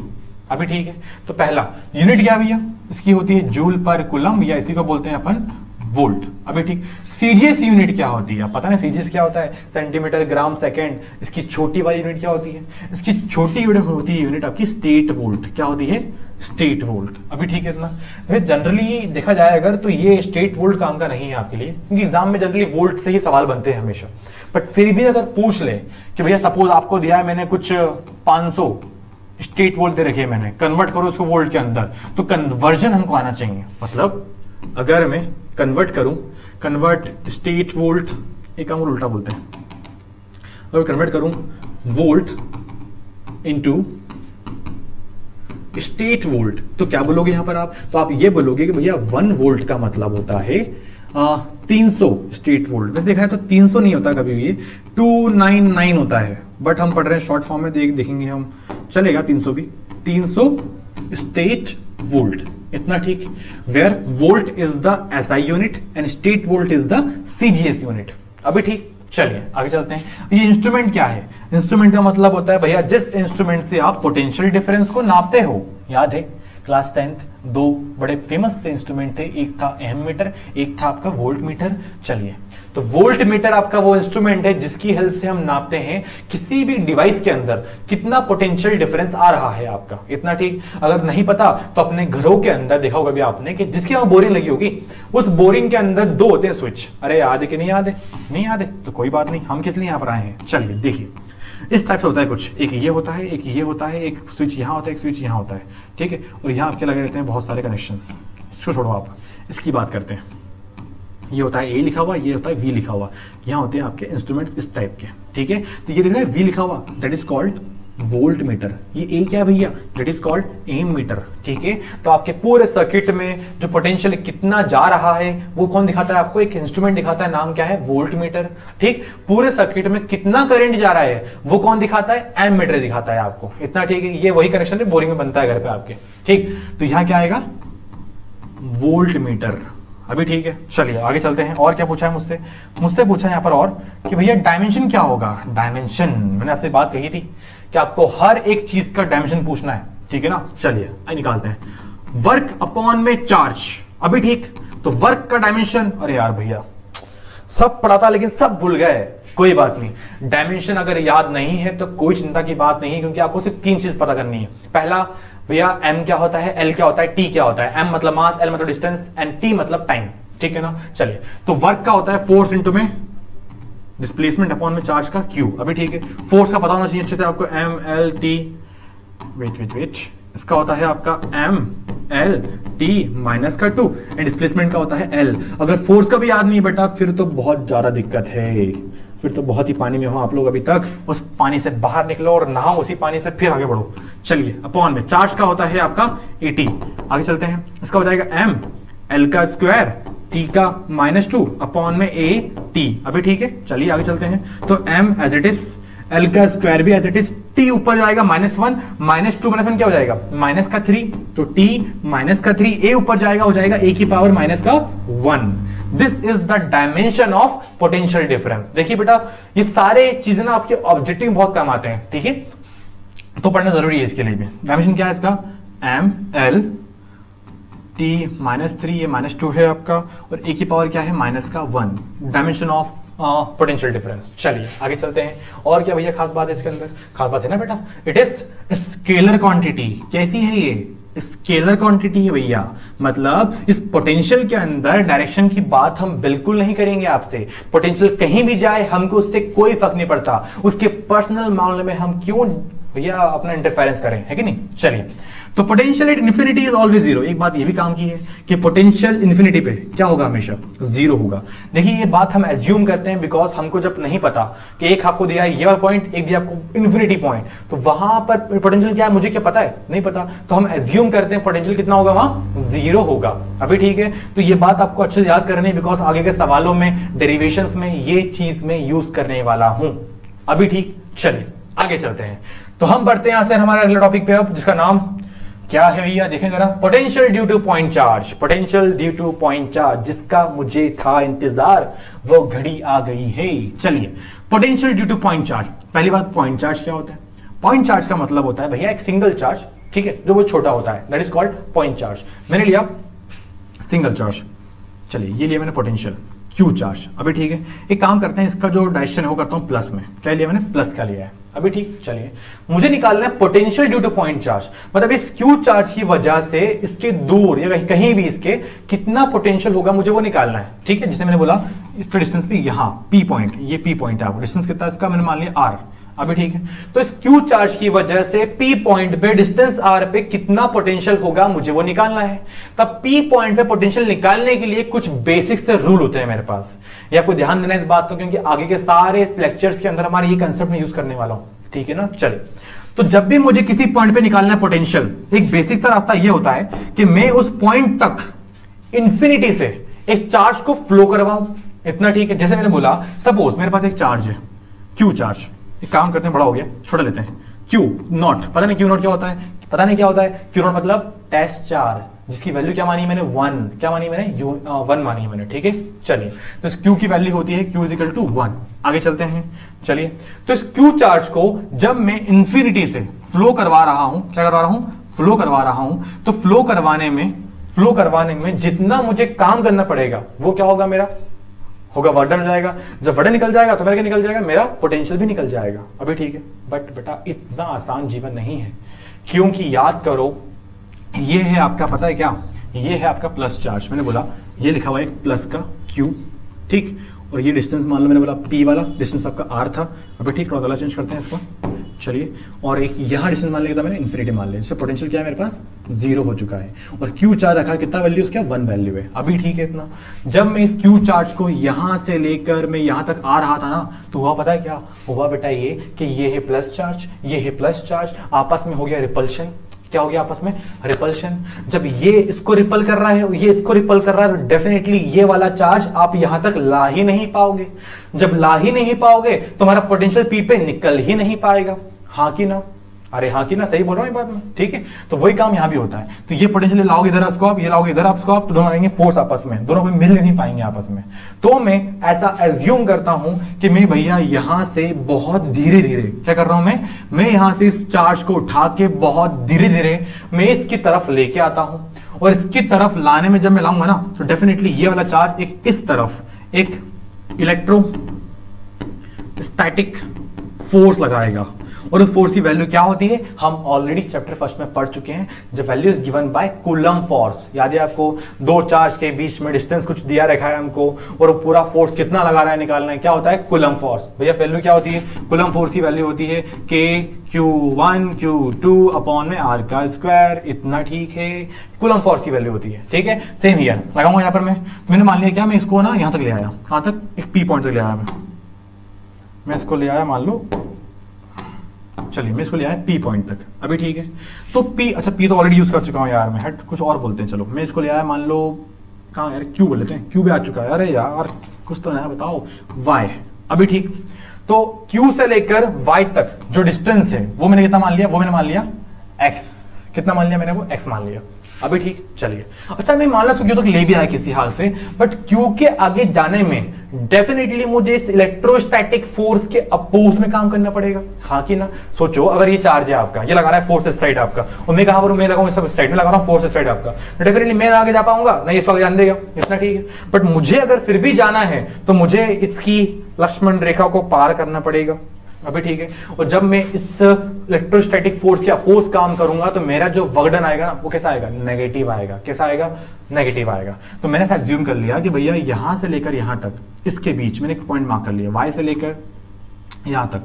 अभी ठीक है। तो पहला यूनिट क्या भैया? इसकी होती है जूल पर कूलम, या इसी को बोलते हैं अपन वोल्ट। अभी ठीक। सीजीएस यूनिट क्या होती है? पता ना सीजीएस क्या होता है? सेंटीमीटर, ग्राम, सेकंड। इसकी छोटी वाली यूनिट क्या होती है? इसकी छोटी यूनिट होती है यूनिट आपकी स्टेट वोल्ट। क्या होती है? State volt. अभी ठीक है इतना। जनरली देखा जाए अगर तो ये स्टेट वोल्ट काम का नहीं है आपके लिए, क्योंकि एग्जाम में जनरली वोल्ट से ही सवाल बनते हैं हमेशा। बट फिर भी अगर पूछ ले कि भैया सपोज आपको दिया है मैंने कुछ 500 स्टेट वोल्ट दे रखे, मैंने कन्वर्ट करो उसको वोल्ट के अंदर, तो कन्वर्जन हमको आना चाहिए। मतलब अगर मैं कन्वर्ट करूं, कन्वर्ट स्टेट वोल्ट, एक काम उल्टा बोलते हैं, अगर कन्वर्ट करूं वोल्ट इनटू स्टेट वोल्ट, तो क्या बोलोगे यहां पर आप? तो आप ये बोलोगे कि भैया 1 वोल्ट का मतलब होता है 300 स्टेट वोल्ट। वैसे देखा है तो 300 नहीं होता कभी भी, 299 होता है, बट हम पढ़ रहे हैं शॉर्ट फॉर्म में, देखेंगे हम, चलेगा 300 भी। 300 स्टेट वोल्ट, इतना ठीक। Where volt is the SI unit and statvolt is the CGS unit. अभी ठीक। चलिए आगे चलते हैं। ये इंस्ट्रूमेंट क्या है? इंस्ट्रूमेंट का मतलब होता है भैया जिस इंस्ट्रूमेंट से आप पोटेंशियल डिफरेंस को नापते हो। याद है क्लास 10th 2 बड़े फेमस से इंस्ट्रूमेंट थे, एक था एमीटर, एक था आपका वोल्ट मीटर। चलिए, तो वोल्ट मीटर आपका वो इंस्ट्रूमेंट है जिसकी हेल्प से हम नापते हैं किसी भी डिवाइस के अंदर कितना पोटेंशियल डिफरेंस आ रहा है आपका, इतना ठीक। अगर नहीं पता तो अपने घरों के अंदर देखा होगा भी आपने कि जिसकी वहां बोरिंग लगी होगी, उस बोरिंग के अंदर 2 होते हैं स्विच। अरे याद है कि नहीं याद है? नहीं याद है तो कोई बात नहीं, हम किस लिए यहां पर आए हैं। चलिए देखिए, इस टाइप से होता है कुछ, एक ये होता है, एक ये होता है, एक स्विच यहां होता है, एक स्विच यहां होता है, ठीक है। और यहां आपके लगे रहते हैं बहुत सारे कनेक्शंस। इसको छोड़ो, आप इसकी बात करते हैं। ये होता है ए लिखा हुआ, ये होता है वी लिखा हुआ। यहाँ होते हैं आपके इंस्ट्रूमेंट्स इस टाइप के, ठीक है। तो ये दिख रहा है वी लिखा हुआ, that is called voltmeter. ये ए क्या है भैया? That is called M meter, ठीक है। तो आपके पूरे सर्किट में जो पोटेंशियल कितना जा रहा है वो कौन दिखाता है आपको? एक इंस्ट्रूमेंट दिखाता है, नाम क्या है? वोल्ट मीटर, ठीक। पूरे सर्किट में कितना करंट जा रहा है वो कौन दिखाता है? एम मीटर दिखाता है आपको, इतना ठीक है। ये वही कनेक्शन बोरिंग में बनता है घर पे आपके, ठीक। तो यहां क्या आएगा? Volt meter. अभी ठीक है। चलिए आगे चलते हैं। और क्या पूछा है मुझसे पूछा है यहाँ पर और कि भैया डायमेंशन क्या होगा? डायमेंशन मैंने आपसे बात कही थी कि आपको हर एक चीज का डायमेंशन पूछना है, ठीक है ना। चलिए निकालते हैं। वर्क अपॉन में चार्ज, अभी ठीक। तो वर्क का डायमेंशन, अरे यार भैया सब पढ़ा था लेकिन सब भूल गए, कोई बात नहीं। डायमेंशन अगर याद नहीं है तो कोई चिंता की बात नहीं है, क्योंकि आपको सिर्फ 3 चीज पता करनी है। पहला भैया m क्या होता है, l क्या होता है, t क्या होता है। m मतलब मास, l मतलब डिस्टेंस एंड t मतलब टाइम, ठीक है ना। चलिए, तो वर्क का होता है फोर्स इनटू में डिस्प्लेसमेंट अपॉन में चार्ज का q, अभी ठीक है। फोर्स का पता होना चाहिए अच्छे से आपको, m l t, वेट, इसका होता है आपका m l t माइनस का 2 एंड डिस्प्लेसमेंट का होता है l। अगर फोर्स का भी याद नहीं बेटा फिर तो बहुत ज्यादा दिक्कत है, फिर तो बहुत ही पानी में हो आप लोग अभी तक। उस पानी से बाहर निकलो और नहाओ उसी पानी से, फिर आगे बढ़ो। चलिए, अपॉन में चार्ज का होता है आपका 80। आगे चलते हैं। इसका हो जाएगा m l का स्क्वायर t का -2 अपॉन में a t, अभी ठीक है। चलिए आगे चलते हैं। तो m as it is, l का स्क्वायर भी एज इट इज, t ऊपर जाएगा -1, -2 क्या हो जाएगा? -3, तो t -3, a ऊपर जाएगा, हो जाएगा a की power -1। This is the dimension of potential difference. देखिए बेटा ये सारे चीजें ना आपके ऑब्जेक्टिव बहुत कम आते हैं, ठीक है, तो पढ़ना जरूरी है इसके लिए भी। डायमेंशन क्या है इसका? m l t -3, ये -2 है आपका, और a की पावर क्या है? -1, डायमेंशन ऑफ पोटेंशियल डिफरेंस। चलिए आगे चलते हैं। और क्या भैया खास बात है इसके अंदर? खास बात है ना बेटा, इट इज स्केलर क्वांटिटी। कैसी है ये? स्केलर क्वांटिटी है भैया, मतलब इस पोटेंशियल के अंदर डायरेक्शन की बात हम बिल्कुल नहीं करेंगे आपसे। पोटेंशियल कहीं भी जाए हमको उससे कोई फर्क नहीं पड़ता, उसके पर्सनल मामले में हम क्यों भैया अपना इंटरफेरेंस करें, है कि नहीं। चलिए, तो potential at infinity is always zero. एक बात ये भी काम की है कि पोटेंशियल इन्फिनिटी पे क्या होगा, हमेशा जीरो होगा। देखिए ये बात हम एज्यूम करते हैं बिकॉज हमको जब नहीं पता कि एक आपको दिया है ये वाला पॉइंट, एक दिया आपको इन्फिनिटी पॉइंट, तो वहां पर पोटेंशियल क्या है मुझे क्या पता है, नहीं पता, तो हम एज्यूम करते हैं पोटेंशियल कितना होगा, वहां जीरो होगा। अभी ठीक है, तो ये बात आपको अच्छे से याद करनी है बिकॉज आगे के सवालों में, डेरिवेशंस में ये चीज में यूज करने वाला हूं। अभी ठीक, चलिए आगे चलते हैं। तो हम बढ़ते हैं यहां से हमारे अगले टॉपिक पे अब, जिसका नाम क्या है भैया, देखें जरा, potential due to point charge. Potential due to point charge, जिसका मुझे था इंतजार, वो घड़ी आ गई है। चलिए, potential due to point charge. पहली बात, पॉइंट चार्ज क्या होता है? पॉइंट चार्ज का मतलब होता है भैया एक सिंगल चार्ज, ठीक है, जो बहुत छोटा होता है, that is called point charge. मैंने लिया सिंगल चार्ज, चलिए ये लिया मैंने पोटेंशियल क्यू चार्ज। अभी ठीक है, एक काम करते हैं, इसका जो डायरेक्शन है वो करता हूं प्लस में। क्या लिया मैंने? प्लस का लिया है। अभी ठीक, चलिए मुझे निकालना है potential due to point charge, मतलब इस क्यू चार्ज की वजह से इसके दूर या कहीं भी इसके कितना पोटेंशियल होगा मुझे वो निकालना है। ठीक है, जैसे मैंने बोला इसका डिस्टेंस पे यहां पी पॉइंट, ये पी पॉइंट है, डिस्टेंस कितना इसका मैंने मान लिया आर। अभी ठीक है, तो इस क्यू चार्ज की वजह से पी पॉइंट पे डिस्टेंस आर पे कितना पोटेंशियल होगा मुझे वो निकालना है। तब पी पॉइंट पे पोटेंशियल निकालने के लिए कुछ बेसिक से रूल होते हैं मेरे पास, ये आपको ध्यान देना इस बात को, क्योंकि आगे के सारे लेक्चर्स के अंदर हमारे ये कंसेप्ट में यूज करने वाला हूं। ठीक है ना, चलिए, तो जब भी मुझे किसी पॉइंट पे निकालना है पोटेंशियल, एक बेसिक सा रास्ता ये होता है कि मैं उस पॉइंट तक इंफिनिटी से एक चार्ज को फ्लो करवाऊं। इतना ठीक है, जैसे मैंने बोला सपोज मेरे पास एक चार्ज है क्यू चार्ज, एक काम करते हैं, बड़ा हो गया, छोटा लेते हैं, क्यू नॉट। पता नहीं क्यू नॉट क्या होता है, पता नहीं क्या होता है क्यू नॉट, मतलब टेस्ट चार्ज, जिसकी वैल्यू क्या मानी मैंने, 1। क्या मानी मैंने? 1 मानी है मैंने। ठीक है, चलिए, तो इस क्यू की वैल्यू होती है क्यू इज इक्वल टू 1। आगे चलते हैं, चलिए, तो इस क्यू चार्ज को जब मैं इंफिनिटी से फ्लो करवा रहा हूं, क्या करवा रहा हूं? फ्लो करवा रहा हूं, तो फ्लो करवाने में जितना मुझे काम करना पड़ेगा वो क्या होगा, मेरा होगा वर्डन हो जाएगा। जब वर्डन निकल जाएगा तो मेरा क्या निकल जाएगा, मेरा पोटेंशियल भी निकल जाएगा। अभी ठीक है, बट बेटा इतना आसान जीवन नहीं है, क्योंकि याद करो ये है आपका, पता है क्या, ये है आपका प्लस चार्ज। मैंने बोला ये लिखा हुआ है प्लस का क्यू, ठीक, और ये डिस्टेंस मान लो मैंने बोला पी वाला डिस्टेंस आपका आर था। अभी ठीक, थोड़ा कलर चेंज करते हैं इसको, चलिए, और एक यहां डिस्टेंस मान लिया था मैंने इन्फिनिटी मान लिया, जिससे पोटेंशियल क्या है मेरे पास, जीरो हो चुका है। और क्यू चार्ज रखा, कितना वैल्यू उसका, 1 वैल्यू है। अभी ठीक है, इतना। जब मैं इस क्यू चार्ज को यहां से लेकर मैं यहां तक आ रहा था ना, तो हुआ पता है क्या हुआ बेटा, ये कि ये है प्लस चार्ज, ये है प्लस चार्ज, आपस में हो गया रिपल्शन। क्या हो गया आपस में? रिपल्शन। जब ये इसको रिपल कर रहा है, ये इसको रिपल कर रहा है, तो डेफिनेटली ये वाला चार्ज आप यहां तक ला ही नहीं पाओगे। जब ला ही नहीं पाओगे तो हमारा पोटेंशियल पी पे निकल ही नहीं पाएगा। हाँ कि ना? अरे हाँ कि ना, सही बोल रहा हूं बात में, ठीक है। तो वही काम यहां भी होता है। तो ये पोटेंशियल लाओगे इधर इसको आप, ये लाओगे इधर आपको आप, तो दोनों आएंगे फोर्स आपस में, दोनों में मिल नहीं पाएंगे आपस में। तो मैं ऐसा एज्यूम करता हूं कि मैं भैया यहां से बहुत धीरे धीरे क्या कर रहा हूं, मैं यहां से इस चार्ज को उठा के बहुत धीरे धीरे मैं इसकी तरफ लेके आता हूं। और इसकी तरफ लाने में जब मैं लाऊंगा ना, तो डेफिनेटली ये वाला चार्ज एक इस तरफ एक इलेक्ट्रोस्टैटिक फोर्स लगाएगा। और उस फोर्स की वैल्यू क्या होती है, हम ऑलरेडी चैप्टर फर्स्ट में पढ़ चुके हैं। जब value is given by coulomb force, याद है आपको, दो चार्ज के बीच में डिस्टेंस कुछ दिया रखा है हमको, और पूरा फोर्स कितना लगा रहा है निकालना है, क्या होता है, कूलम फोर्स। भैया वैल्यू क्या होती है, कूलम फोर्स की वैल्यू होती है Q1 Q2 अपॉन में R का स्क्वायर। इतना ठीक है, कूलम फोर्स की वैल्यू होती है। ठीक है, सेम हियर लगाऊंगा यहाँ पर मैं, तो मैंने मान लिया क्या, मैं इसको ना यहां तक ले आया, कहां तक, एक पी पॉइंट तक ले आया मैं इसको ले आया, मान लो, चलिए मैं इसको ले आया पी पॉइंट तक। अभी ठीक है, तो पी, अच्छा पी तो ऑलरेडी यूज कर चुका हूं यार मैं, हट कुछ और बोलते हैं, चलो मैं इसको ले आया, मान लो कहां यार, क्यू बोल लेते हैं, क्यू भी आ चुका है। अरे यार कुछ तो नया बताओ, वाई। अभी ठीक, तो क्यू से लेकर वाई तक जो डिस्टेंस है वो मैंने कितना मान लिया, वो मैंने मान लिया एक्स। कितना मान लिया मैंने, वो एक्स मान लिया। अभी ठीक, चलिए, अच्छा मैं मान लो क्यू तक ले भी आया किसी हाल से, बट क्यू के आगे जाने में डेफिनेटली मुझे इस इलेक्ट्रोस्टैटिक फोर्स के अपोज में काम करना पड़ेगा। हाँ कि ना? सोचो, अगर ये चार्ज है आपका, ये लगा रहा है फोर्स इस साइड आपका, और मैं कहां पर, मैं लगाऊं इस साइड में लगा रहा हूं फोर्स इस साइड आपका, डेफिनेटली मैं आगे जा पाऊंगा नहीं, इस वक्त जान देगा, इतना ठीक है। बट मुझे अगर फिर भी जाना है तो मुझे इसकी लक्ष्मण रेखा को पार करना पड़ेगा। अभी ठीक है, और जब मैं इस इलेक्ट्रोस्टैटिक फोर्स के अपोज काम करूंगा तो मेरा जो वर्कडन आएगा ना, वो कैसा आएगा, नेगेटिव आएगा। कैसा आएगा, नेगेटिव आएगा। तो मैंने ऐसा एज्यूम कर लिया कि भैया यहां से लेकर यहां तक, इसके बीच मैंने एक पॉइंट मार्क कर लिया, वाई से लेकर यहां तक,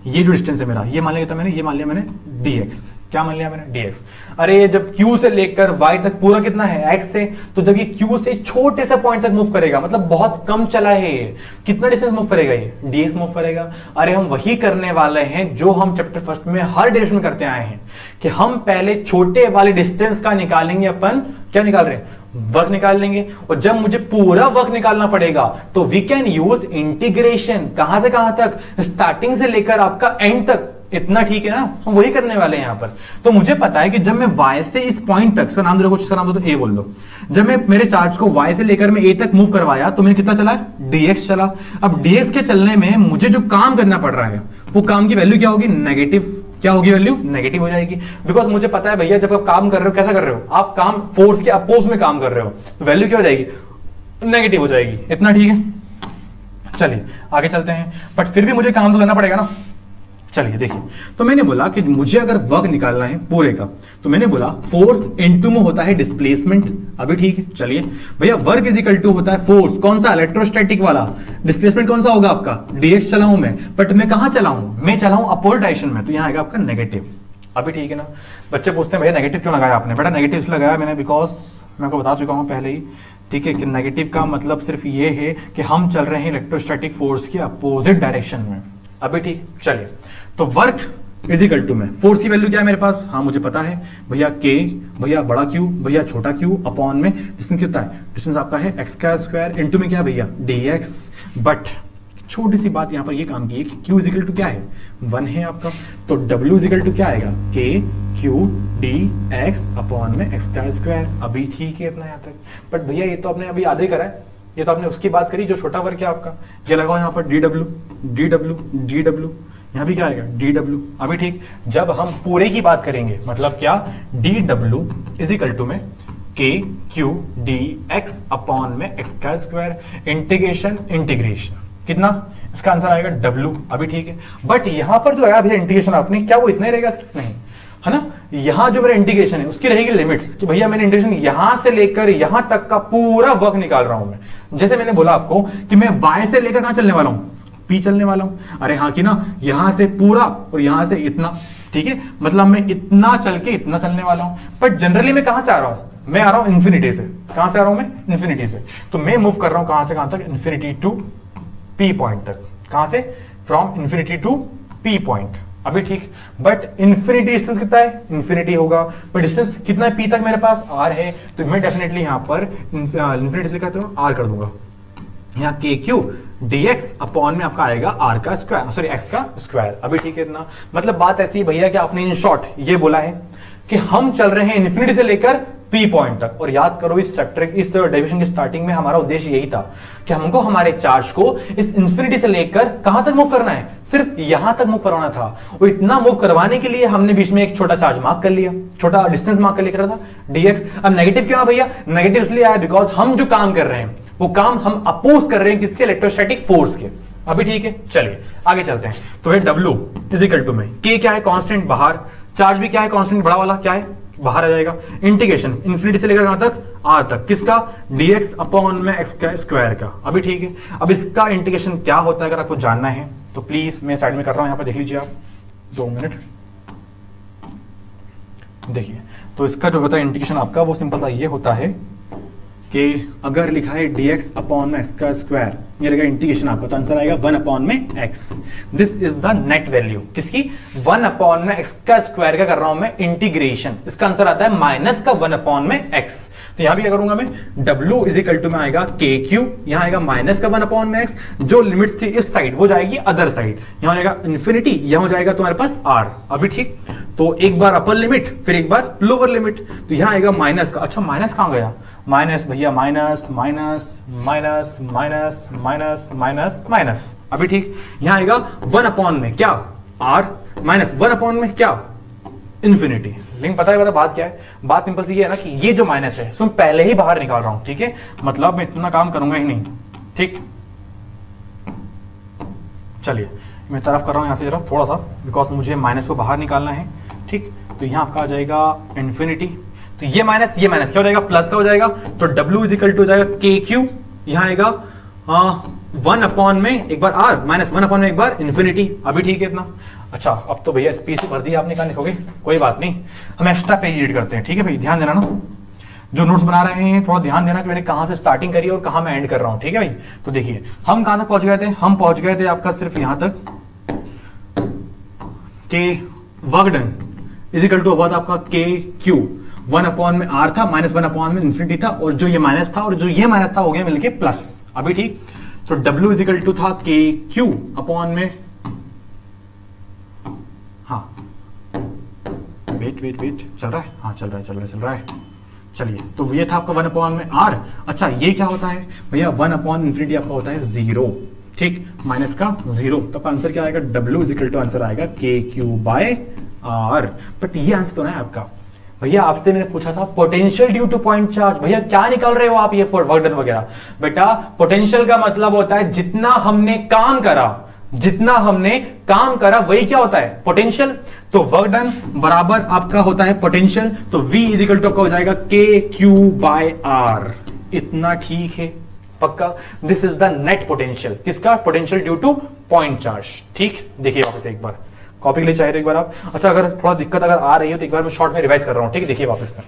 ये जो डिस्टेंस है मेरा, ये मान लिया था मैंने, ये मान लिया मैंने dx। क्या मान लिया मैंने, dx। अरे जब q से लेकर y तक पूरा कितना है, x से, तो जब ये q से छोटे से पॉइंट तक मूव करेगा, मतलब बहुत कम चला है ये, कितना डिस्टेंस मूव करेगा ये, dx मूव करेगा। अरे हम वही करने वाले हैं जो हम चैप्टर फर्स्ट में हर डायरेक्शन में करते आए हैं, कि हम पहले छोटे वाले डिस्टेंस का निकालेंगे, अपन क्या निकाल रहे हैं, वर्क निकाल लेंगे, और जब मुझे पूरा वर्क निकालना पड़ेगा तो वी कैन यूज इंटीग्रेशन। कहां से कहां तक, स्टार्टिंग से लेकर आपका एंड तक, इतना ठीक है ना, हम वही करने वाले हैं यहां पर। तो मुझे पता है कि जब मैं y से इस पॉइंट तक, सर नाम दो, कुछ नाम दो, तो a बोल दो, जब मैं मेरे चार्ज को y से लेकर मैं a तक मूव करवाया तो मैंने कितना चला, dx चला। अब dx के चलने में मुझे जो काम करना पड़ रहा है वो काम की वैल्यू क्या होगी, नेगेटिव। क्या होगी वैल्यू, नेगेटिव हो जाएगी, बिकॉज मुझे पता है भैया जब आप काम कर रहे हो कैसा कर रहे हो, आप काम फोर्स के अपोज में काम कर रहे हो, तो वैल्यू क्या हो जाएगी, नेगेटिव हो जाएगी। इतना ठीक है, चलिए आगे चलते हैं, बट फिर भी मुझे काम तो करना पड़ेगा ना। चलिए देखिए, तो मैंने बोला कि मुझे अगर वर्क निकालना है पूरे का, तो मैंने बोला फोर्स इनटू में होता है डिस्प्लेसमेंट। अभी ठीक है, चलिए भैया वर्क इज इक्वल टू होता है फोर्स, कौन सा, इलेक्ट्रोस्टैटिक वाला। डिस्प्लेसमेंट कौन सा होगा आपका, dx चला हूं मैं, बट मैं कहां चला हूं, मैं चला हूं अपोजिट डायरेक्शन में, तो यहां आएगा आपका नेगेटिव। अभी ठीक है ना। बच्चे पूछते हैं भैया नेगेटिव क्यों लगाया आपने, बेटा नेगेटिव इसलिए लगाया मैंने बिकॉज मैं आपको बता चुका हूं पहले ही, ठीक है, कि नेगेटिव का मतलब सिर्फ ये है कि हम चल रहे हैं इलेक्ट्रोस्टैटिक फोर्स के अपोजिट डायरेक्शन में। अभी ठीक, चलिए, तो वर्क इज इक्वल टू में फोर्स की वैल्यू क्या है मेरे पास, हाँ मुझे पता है भैया k, भैया बड़ा Q, भैया छोटा Q, अपॉन में डिस्टेंस कितना है, डिस्टेंस आपका है x का स्क्वायर, इनटू में क्या भैया dx। बट छोटी सी बात यहां पर ये काम की है कि q इज इक्वल टू क्या है, 1 है आपका, तो w इज इक्वल टू क्या आएगा, k q dx अपॉन में x का स्क्वायर। अभी ठीक है इतना यहां तक, बट भैया ये तो आपने अभी आधे करा है, ये तो आपने उसकी बात करी जो छोटा वर्क है आपका, ये लगाओ यहाँ पर dw dw dw, यहां भी क्या आएगा dw। अभी ठीक, जब हम पूरे की बात करेंगे मतलब क्या, dw इज इक्वल टू में k q dx अपॉन में x का स्क्वायर, इंटीग्रेशन इंटीग्रेशन कितना, इसका आंसर आएगा w। अभी ठीक है, बट यहां पर जो आया भैया इंटीग्रेशन आपने, क्या वो इतना ही रहेगा सिर्फ, नहीं है ना, यहां जो मेरा इंटीग्रेशन है उसकी रहेगी लिमिट्स, कि भैया मैंने इंटीग्रेशन यहां से लेकर यहां तक का पूरा वर्क निकाल रहा हूं मैं। जैसे मैंने बोला आपको कि मैं y से लेकर कहां चलने वाला हूं, p चलने वाला हूं। अरे हाँ कि ना, यहां से पूरा और यहां से इतना, ठीक है, मतलब मैं इतना चल के इतना चलने वाला हूं। बट जनरली मैं कहां से आ रहा हूं, मैं आ रहा हूं इंफिनिटी से। कहां से आ रहा हूं मैं, इंफिनिटी से। तो मैं मूव कर रहा हूं कहां से कहां तक, इंफिनिटी टू p पॉइंट तक। कहां से, from infinity to p point. अभी ठीक, बट इंफिनिटी डिस्टेंस कितना है, इंफिनिटी होगा, बट डिस्टेंस कितना है p तक, मेरे पास r है, तो मैं डेफिनेटली यहां पर इंफिनिटी से कहता हूं r कर दूंगा, यहाँ के क्यू dx अपॉन में आपका आएगा r का स्क्वायर, सॉरी x का स्क्वायर। अभी ठीक है इतना, मतलब बात ऐसी है भैया कि आपने इन शॉर्ट ये बोला है कि हम चल रहे हैं इन्फिनिटी से लेकर p पॉइंट तक। और याद करो इस चैप्टर, इस डेरिवेशन की स्टार्टिंग में हमारा उद्देश्य यही था कि हमको हमारे चार्ज को इस इन्फिनिटी से लेकर कहां तक मूव करना है, सिर्फ यहां तक मूव करवाना था। और इतना मूव करवाने के लिए हमने बीच में एक छोटा चार्ज मार्क कर लिया, छोटा डिस्टेंस मार्क कर लिया था dx। अब नेगेटिव क्यों है भैया, नेगेटिव इसलिए आया बिकॉज हम जो काम कर रहे हैं वो काम हम अपोज कर रहे हैं किसके, इलेक्ट्रोस्टैटिक फोर्स के। अभी ठीक है, चलिए आगे चलते हैं। तो भाई W इज इक्वल टू में k क्या है, कांस्टेंट बाहर, चार्ज भी क्या है कांस्टेंट, बड़ा वाला क्या है, बाहर आ जाएगा, इंटीग्रेशन इन्फिनिटी से लेकर कहां तक, r तक, किसका, dx अपॉन में x का स्क्वायर का। अभी ठीक है, अब इसका इंटीग्रेशन क्या होता है अगर आपको जानना है तो प्लीज मैं साइड में कर रहा हूं, यहां पर देख लीजिए आप, 2 मिनट देखिए। तो इसका जो होता है इंटीग्रेशन आपका वो सिंपल सा ये होता है कि अगर लिखा है dx अपॉन में x का स्क्वायर, ये रहेगा इंटीग्रेशन आपका, तो आंसर आएगा 1 अपॉन में x। This is the net value किसकी, 1 अपॉन में x का स्क्वायर का कर रहा हूं मैं इंटीग्रेशन, इसका आंसर आता है माइनस का 1 अपॉन में x। तो यहां भी क्या करूंगा मैं, W इज इक्वल टू में आएगा KQ, यहां आएगा माइनस का 1 अपॉन में x, जो लिमिट्स थी इस साइड वो जाएगी अदर साइड, यहां आएगा इन्फिनिटी, यहां हो जाएगा तुम्हारे पास r। अभी ठीक, तो एक बार अपर लिमिट फिर एक बार लोअर लिमिट, तो यहां आएगा माइनस का, अच्छा माइनस कहां गया, माइनस भैया minus minus minus minus minus minus minus. अभी ठीक, यहां आएगा 1 अपॉन में क्या, r माइनस 1 अपॉन में क्या, इंफिनिटी। लेकिन पता है बात क्या है, बात सिंपल सी है ना कि ये जो माइनस है इसको मैं पहले ही बाहर निकाल रहा हूं, ठीक है, मतलब मैं इतना काम करूंगा ही नहीं, ठीक। चलिए मैं तरफ कर रहा हूं यहां से जरा थोड़ा सा, बिकॉज मुझे माइनस को बाहर निकालना है, ठीक। तो यहां आपका आ जाएगा इन्फिनिटी, तो ये माइनस क्या हो जाएगा, प्लस का हो जाएगा, तो W इज इक्वल टू हो जाएगा KQ, यहां आएगा 1 अपॉन में एक बार r माइनस 1 अपॉन में एक बार इन्फिनिटी। अभी ठीक है इतना, अच्छा अब तो भैया स्पेस भर दिया आपने, कहाँ लिखोगे, कोई बात नहीं, हम एक्स्ट्रा पेज एडिट करते हैं, ठीक है भाई, ध्यान देना ना, जो नोट्स बना रहे हैं थोड़ा ध्यान देना कि मैंने कहां से स्टार्टिंग करी और कहां मैं एंड कर रहा हूं, ठीक है भाई। तो देखिए हम कहां तक पहुंच गए थे, हम पहुंच गए थे आपका सिर्फ यहां तक के वर्क डन इजिकल टू हुआ था आपका के क्यू, 1 में आर था, -1 में इंफिनिटी था, और जो ये माइनस था और जो ये माइनस था हो गया मिलके प्लस, अभी ठीक। तो W इजिकल टू था के क्यू अपॉन में, हाँ वेट चल रहा है, हाँ चल रहा है, चलिए, तो ये था आपका 1 में आर। अच्छा ये क्या होता है भैया, 1 इंफिनिटी आपका होता है 0, ठीक, माइनस का 0, तो आंसर क्या आएगा, W इजिकल टू आंसर आएगा के क्यू बाय आर। बट ये आंसर तो ना है आपका भैया, आपसे मैंने पूछा था potential due to point charge, भैया क्या निकाल रहे हो आप ये वर्क डन वगैरह। बेटा पोटेंशियल का मतलब होता है जितना हमने काम करा वही क्या होता है, पोटेंशियल। तो वर्क डन बराबर आपका होता है पोटेंशियल, तो V इजिकल टू आपका हो जाएगा के क्यू बाय आर, इतना ठीक है पक्का। This is the net potential, किसका, potential due to point charge, ठीक। देखिए वापस एक बार कॉपी के लिए चाहे तो एक बार आप, अच्छा अगर थोड़ा दिक्कत अगर आ रही है तो एक बार मैं शॉर्ट में रिवाइज कर रहा हूं, ठीक है। देखिए वापस से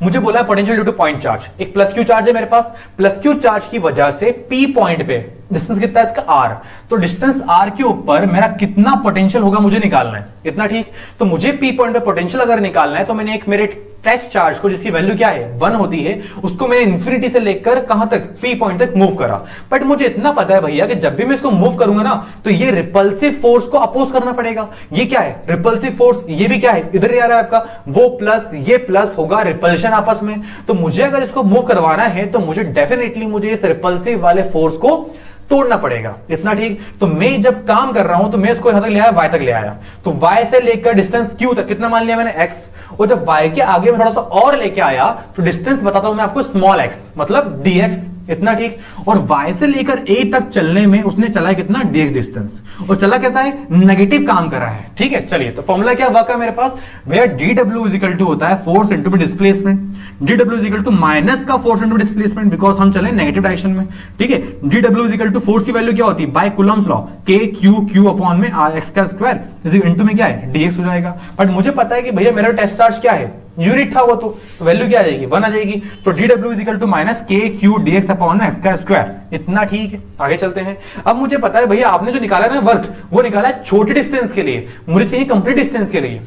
मुझे बोला है potential due to point charge, एक प्लस क्यू चार्ज है मेरे पास, प्लस क्यू चार्ज की वजह से पी पॉइंट पे डिस्टेंस कितना है इसका आर, तो डिस्टेंस आर के ऊपर मेरा कितना पोटेंशियल होगा मुझे निकालना है, इतना ठीक। तो मुझे पी पॉइंट पे पोटेंशियल अगर निकालना है तो मैंने एक मेरे टेस्ट चार्ज को जिसकी वैल्यू क्या है 1 होती है, उसको मैंने इंफिनिटी से लेकर कहां तक, पी पॉइंट तक मूव करा। बट मुझे इतना पता है भैया कि जब भी मैं इसको मूव करूंगा ना तो ये रिपल्सिव फोर्स को अपोज करना पड़ेगा। ये क्या है, रिपल्सिव फोर्स, ये भी क्या है, इधर ही आ रहा है आपका, वो प्लस ये प्लस होगा रिपल्शन आपस में। तो मुझे अगर इसको मूव करवाना है तो मुझे डेफिनेटली मुझे इस रिपल्सिव वाले फोर्स को तोड़ना पड़ेगा, इतना ठीक। तो मैं जब काम कर रहा हूं तो मैं इसको यहां तक ले आया, y तक ले आया, तो y से लेकर डिस्टेंस q तक कितना मान लिया मैंने, x, और जब y के आगे में थोड़ा सा और लेके आया तो डिस्टेंस बताता हूं मैं आपको स्मॉल x, मतलब dx, इतना ठीक। और y से लेकर a तक चलने में उसने चला है कितना, dx डिस्टेंस, और चला कैसा है, नेगेटिव काम करा है, ठीक है। चलिए तो फॉर्मूला क्या वर्क है मेरे पास भैया, dw इजिकल टू होता है force into displacement, dw is equal to minus का फोर्स इनटू डिस्प्लेसमेंट, बिकॉज हम चले नेगेटिव डायरेक्शन में, ठीक है। dw इजिकल टू फोर्स की वैल्यू क्या होती है, by Coulomb's law, K Q upon में आर एक्स का स्क्वायर इनटू में क्या है, dx हो जाएगा। बट मुझे पता है कि भैया मेरा टेस्ट चार्ज क्या है, यूनिट था वो, तो वैल्यू क्या आ जाएगी, 1 आ जाएगी। तो dw इजिकल टू माइनस के क्यू dx अपॉन एक्स का स्क्वायर, इतना ठीक है। आगे चलते हैं। अब मुझे पता है भैया आपने जो निकाला ना वर्क, वो निकाला है छोटे डिस्टेंस के लिए, मुझे चाहिए कंप्लीट डिस्टेंस के लिए।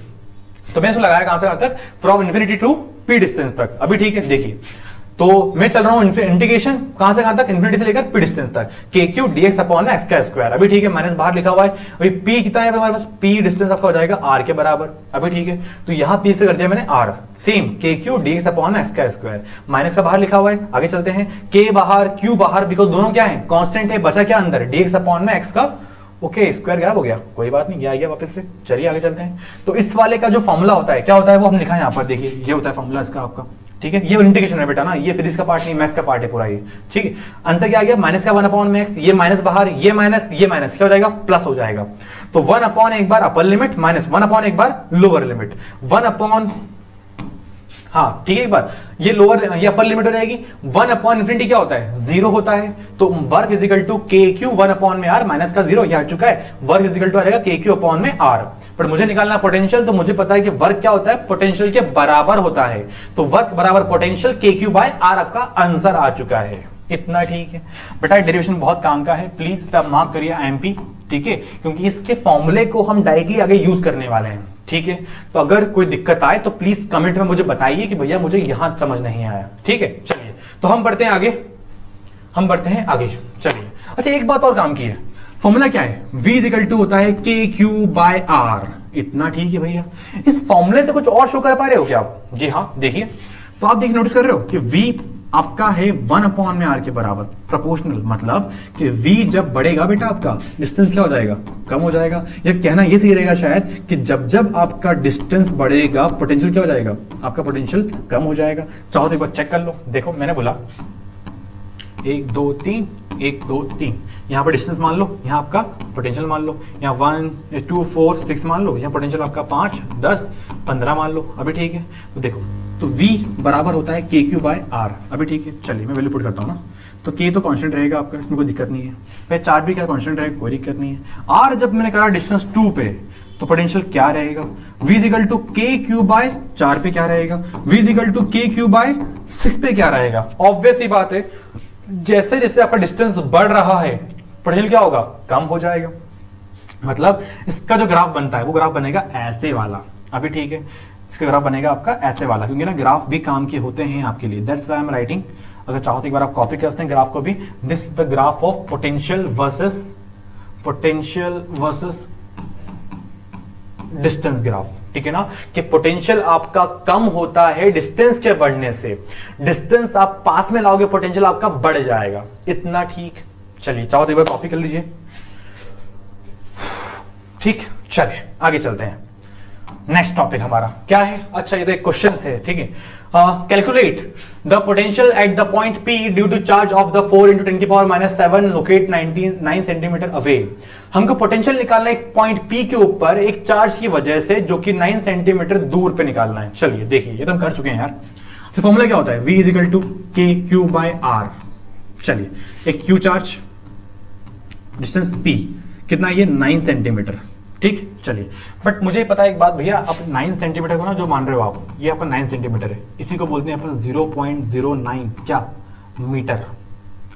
तो मैंने इसको लगाया कहां से कहां तक, from infinity to P distance तक, अभी ठीक है। देखिए तो मैं चल रहा हूं इंटीग्रेशन कहां से कहां तक, इन्फिनिटी से लेकर पी डिस्टेंस तक, के क्यू dx अपॉन एक्स का स्क्वायर, अभी ठीक है। माइनस बाहर लिखा हुआ है, अभी पी कितना है हमारे पास, पी डिस्टेंस आपका हो जाएगा आर के बराबर, अभी ठीक है। तो यहां पी से कर दिया मैंने आर, सेम के क्यू dx अपॉन एक्स का स्क्वायर, माइनस का बाहर लिखा हुआ है। आगे चलते हैं, के बाहर क्यू बाहर, बिकॉज दोनों क्या है, कांस्टेंट है, बचा क्या अंदर, dx अपॉन में एक्स का, ओके स्क्वायर गायब हो गया, कोई बात नहीं, आ गया वापस से। चलिए आगे चलते हैं। तो इस वाले का जो फॉर्मूला होता है क्या होता है वो हम लिखा है यहाँ पर, देखिए ये होता है फॉर्मूला इसका आपका, ठीक है। ये इंटीग्रेशन है बेटा ना, ये फिजिक्स का पार्ट नहीं, मैथ्स का पार्ट है पूरा ये, ठीक है। आंसर क्या आ गया, माइनस का 1 अपॉन में एक्स, ये माइनस बाहर, ये माइनस क्या हो जाएगा, प्लस हो जाएगा। तो 1 अपॉन एक बार अपर लिमिट माइनस 1 अपॉन एक बार लोअर लिमिट, 1 अपॉन, हाँ ठीक है, एक बार ये लोअर ये अपर लिमिट हो जाएगी। 1 अपॉन इंफिनिटी क्या होता है, 0 होता है, तो वर्क इज इक्वल टू के क्यू 1 अपॉन में आर, माइनस का 0 ये आ चुका है, वर्क इज इक्वल टू आ जाएगा के क्यू अपॉन में आर। पर मुझे निकालना पोटेंशियल, तो मुझे पता है कि वर्क क्या होता है, पोटेंशियल के बराबर होता है, तो वर्क बराबर पोटेंशियल के क्यू बाय आर, आपका आंसर आ चुका है, इतना ठीक है। बेटा डेरिवेशन बहुत काम का है, प्लीज आप मार्क करिए एमपी, ठीक है, क्योंकि इसके फॉर्मूले को हम डायरेक्टली आगे यूज करने वाले हैं, ठीक है। तो अगर कोई दिक्कत आए तो प्लीज कमेंट में मुझे बताइए कि भैया मुझे यहां समझ नहीं आया, ठीक है। चलिए तो हम बढ़ते हैं आगे, चलिए। अच्छा एक बात और काम की है, फॉर्मूला क्या है, v इजिकल टू होता है के क्यू बाय आर, इतना ठीक है भैया। इस फॉर्मूले से कुछ और शो कर पा रहे हो क्या आप, जी हाँ देखिए, तो आप देखिए नोटिस कर रहे हो कि v आपका है 1 अपॉन में आर के बराबर, प्रोपोर्शनल, मतलब कि v जब बढ़ेगा बेटा आपका डिस्टेंस क्या हो जाएगा, कम हो जाएगा। या कहना ये सही रहेगा शायद कि जब आपका डिस्टेंस बढ़ेगा पोटेंशियल क्या हो जाएगा, आपका पोटेंशियल कम हो जाएगा। चाहो तो एक बार चेक कर लो, देखो मैंने बोला 1 2 3 1 2 3, यहाँ पर डिस्टेंस मान लो, यहाँ आपका पोटेंशियल मान लो, यहाँ 1 2 4 6 मान लो, यहाँ पोटेंशियल आपका 5 10 15 मान लो, अभी ठीक है। तो देखो तो V बराबर होता है के क्यू बाय आर। अभी ठीक है, चलिए मैं वैल्यू पुट करता हूँ ना। तो K तो कांस्टेंट रहेगा आपका, इसमें कोई दिक्कत नहीं है। भाई चार्ज भी क्या कांस्टेंट रहेगा, कोई दिक्कत नहीं है। R जब मैंने कहा डिस्टेंस 2 पे, तो पोटेंशियल क्या रहेगा, V इक्वल टू के क्यू बाय 4 पे क्या रहेगा, V इक्वल टू के क्यू बाय 6 पे क्या रहेगा। ऑब्वियस ही बात है, जैसे जैसे आपका डिस्टेंस बढ़ रहा है पोटेंशियल क्या होगा, कम हो जाएगा। मतलब इसका जो ग्राफ बनता है वो ग्राफ बनेगा ऐसे वाला। अभी ठीक है, इसका ग्राफ बनेगा आपका ऐसे वाला, क्योंकि ना ग्राफ भी काम के होते हैं आपके लिए। That's why I am writing, अगर चाहो तो एक बार आप कॉपी कर सकते हैं ग्राफ को भी। This is the graph of potential versus distance graph. ठीक है ना, कि पोटेंशियल आपका कम होता है डिस्टेंस के बढ़ने से, डिस्टेंस आप पास में लाओगे पोटेंशियल आपका बढ़ जाएगा। इतना ठीक। चलिए चाहो तो एक बार कॉपी कर लीजिए। ठीक, चलिए आगे चलते हैं। नेक्स्ट टॉपिक हमारा क्या है, अच्छा ये तो एक क्वेश्चन है। ठीक है, calculate the potential at the point P due to charge of the 4 × 10⁻⁷ locate 9 centimetre away. हमको पोटेंशियल निकालना है एक पॉइंट P के ऊपर एक चार्ज की वजह से, जो कि 9 सेंटीमीटर दूर पे निकालना है। चलिए देखिए, ये तो हम कर चुके हैं यार। तो फॉर्मूला क्या होता है, V इक्वल टू के क्यू बाय आर। चलिए, एक क्यू चार्ज, डिस्टेंस P कितना, ये 9 सेंटीमीटर। ठीक, चलिए। बट मुझे पता है एक बात भैया, आप 9 सेंटीमीटर को ना जो मान रहे हो आप, ये अपन 9 सेंटीमीटर है, इसी को बोलते हैं अपन 0.09 क्या मीटर।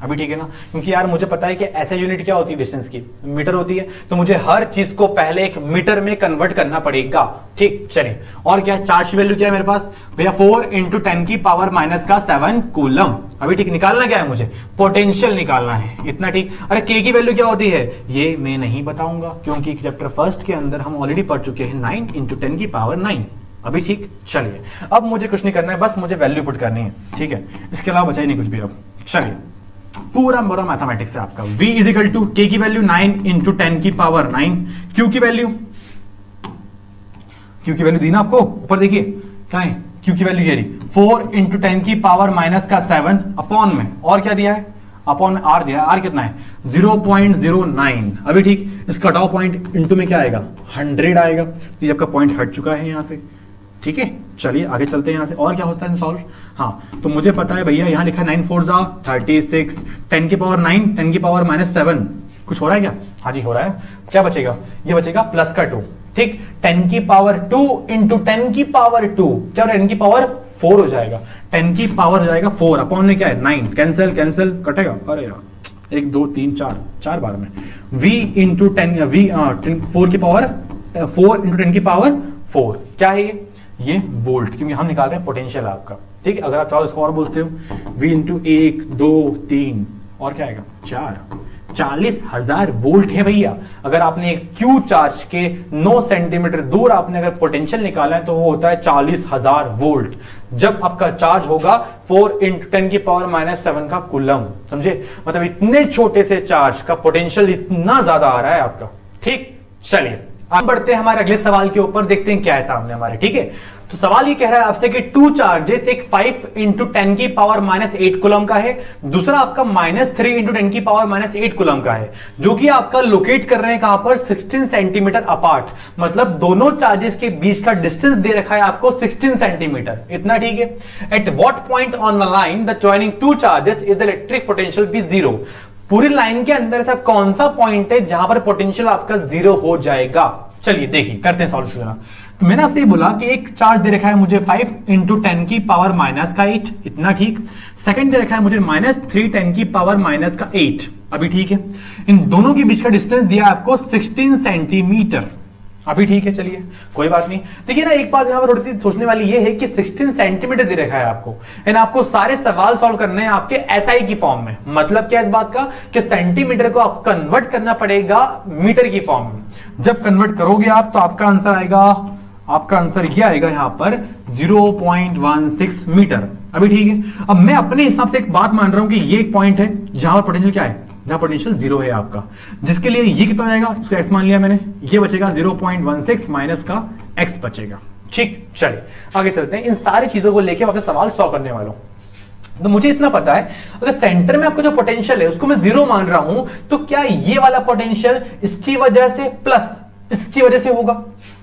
अभी ठीक है ना, क्योंकि यार मुझे पता है कि ऐसा यूनिट क्या होती है डिस्टेंस की, मीटर होती है। तो मुझे हर चीज को पहले एक मीटर में कन्वर्ट करना पड़ेगा। ठीक, चलिए। और क्या चार्ज की वैल्यू क्या है मेरे पास भैया, 4 × 10⁻⁷ कूलम। अभी ठीक, निकालना क्या है मुझे, पोटेंशियल निकालना है। इतना ठीक। अरे के की वैल्यू क्या होती है ये मैं नहीं बताऊंगा, क्योंकि चैप्टर फर्स्ट के अंदर हम ऑलरेडी पढ़ चुके हैं 9 × 10⁹। अभी ठीक, चलिए। अब मुझे कुछ नहीं करना है, बस मुझे वैल्यू पुट करनी है। ठीक है, इसके अलावा बचा ही नहीं कुछ भी। अब चलिए, पूरा मोरा मैथमेटिक्स है आपका। V इज इक्वल टू के की वैल्यू 9 × 10⁹, Q की वैल्यू दी ना आपको, ऊपर देखिए क्या है, Q की वैल्यू ये रही 4 × 10⁻⁷ अपॉन में, और क्या दिया है, अपॉन में R दिया है। R कितना है 0.09। अभी ठीक, इस कट ऑफ पॉइंट इंटू में क्या आएगा, 100 आएगा। तो ये आपका पॉइंट हट चुका है यहां से। ठीक है, चलिए आगे चलते हैं यहां से। और क्या होता है सॉल्व, हाँ तो मुझे पता है भैया, यहां लिखा है 9 4 36, 10⁻⁹, 10⁻⁷ कुछ हो रहा है क्या, हाँ जी हो रहा है। क्या बचेगा, ये बचेगा प्लस का 2। ठीक, 10⁻2 × 10⁻2 क्या हो रहा है, 10⁻4 हो जाएगा। 10 की पावर हो जाएगा 4, अपॉन में क्या है 9, कैंसिल कटेगा। अरे यार 1 2 3 4 बार में V × 4 की पावर 4 × 10⁻4 क्या है ये वोल्ट, क्योंकि हम निकाल रहे हैं पोटेंशियल आपका। ठीक है, अगर आप चाहो इसको और बोलते हो V × 1 2 3 और क्या आएगा 4, 40,000 वोल्ट है भैया। अगर आपने एक क्यू चार्ज के 9 सेंटीमीटर दूर आपने अगर पोटेंशियल निकाला है तो वो होता है 40,000 वोल्ट, जब आपका चार्ज होगा 4 × 10⁻⁷ का कूलम। समझे, मतलब इतने छोटे से चार्ज का पोटेंशियल इतना ज्यादा आ रहा है आपका। ठीक, चलिए हम बढ़ते हैं हमारे अगले सवाल के ऊपर, देखते हैं क्या है सामने हमारे। ठीक है, तो सवाल ये कह रहा है आपसे कि 2 चार्जेस, एक 5 × 10⁻⁸ कूलम का है, दूसरा आपका -3 × 10⁻⁸ कूलम का है, जो कि आपका लोकेट कर रहे हैं कहां पर, 16 सेंटीमीटर अपार्ट। मतलब दोनों चार्जेस के बीच का डिस्टेंस दे रखा है आपको 16 सेंटीमीटर। इतना ठीक है। At what point on the line the joining 2 charges is the electric potential be 0। पूरी लाइन के अंदर ऐसा कौन सा पॉइंट है जहां पर पोटेंशियल आपका 0 हो जाएगा। चलिए देखिए, करते हैं सॉल्व करना। तो मैंने आपसे ये बोला कि एक चार्ज दे रखा है मुझे 5 × 10⁻⁻8, इतना ठीक। सेकंड दे रखा है मुझे -3 10⁻⁻8। अभी ठीक है, इन दोनों के बीच का डिस्टेंस दिया आपको 16 सेंटीमीटर। अभी ठीक है, चलिए कोई बात नहीं। देखिए ना, एक बात यहां पर थोड़ी सी सोचने वाली ये है कि 16 सेंटीमीटर दे रखा है आपको, एंड आपको सारे सवाल सॉल्व करने हैं आपके एसआई की फॉर्म में। मतलब क्या इस बात का कि सेंटीमीटर को आपको कन्वर्ट करना पड़ेगा मीटर की फॉर्म में। जब कन्वर्ट करोगे आप तो आपका आंसर आएगा, आपका आंसर ये आएगा यहां पर 0.16 मीटर। अभी ठीक है। अब मैं अपने हिसाब से एक बात मान रहा हूं कि ये एक पॉइंट है जहां पर पोटेंशियल क्या है, जहां पोटेंशियल 0 है आपका, जिसके लिए ये कितना जाएगा, इसको x मान लिया मैंने, ये बचेगा 0.16 माइनस का x बचेगा। ठीक, चलिए आगे चलते हैं। इन सारी चीजों को लेके अपने सवाल सॉल्व करने वाला हूं। तो मुझे इतना पता है, अगर सेंटर में आपका जो पोटेंशियल है उसको मैं 0 मान रहा हूं, तो क्या ये वाला पोटेंशियल इसकी वजह से प्लस इसकी वजह से होगा।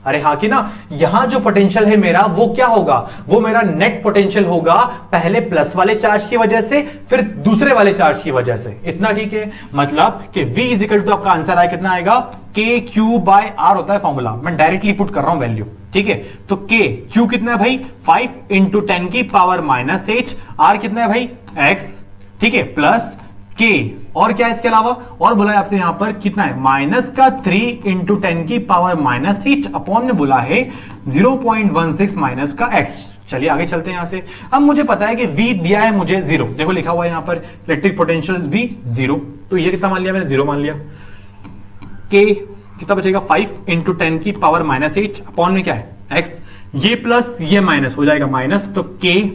अरे हाँ कि ना, यहां जो पोटेंशियल है मेरा वो क्या होगा, वो मेरा नेट पोटेंशियल होगा, पहले प्लस वाले चार्ज की वजह से फिर दूसरे वाले चार्ज की वजह से। इतना ठीक है, मतलब कि V इजिकल टू आपका आंसर आया कितना आएगा, KQ/R होता है फॉर्मूला, मैं डायरेक्टली पुट कर रहा हूं वैल्यू, ठीक है। तो Q कितना है भाई 5 इंटू 10 की पावर माइनस H, R कितना है भाई X, ठीक है, प्लस K, और क्या है इसके अलावा, और बोला है आपसे यहां पर कितना है माइनस का 3 इंटू 10 की पावर माइनस H अपॉन में बोला है 0.16 माइनस का X। चलिए आगे चलते हैं यहां से। अब मुझे पता है कि V दिया है मुझे 0, देखो लिखा हुआ है यहां पर इलेक्ट्रिक पोटेंशियल भी 0, तो ये कितना मान लिया मैंने, 0 मान लिया। K कितना बचेगा 5 इंटू 10 की पावर माइनस H अपॉन में क्या है X, ये प्लस ये माइनस हो जाएगा माइनस, तो K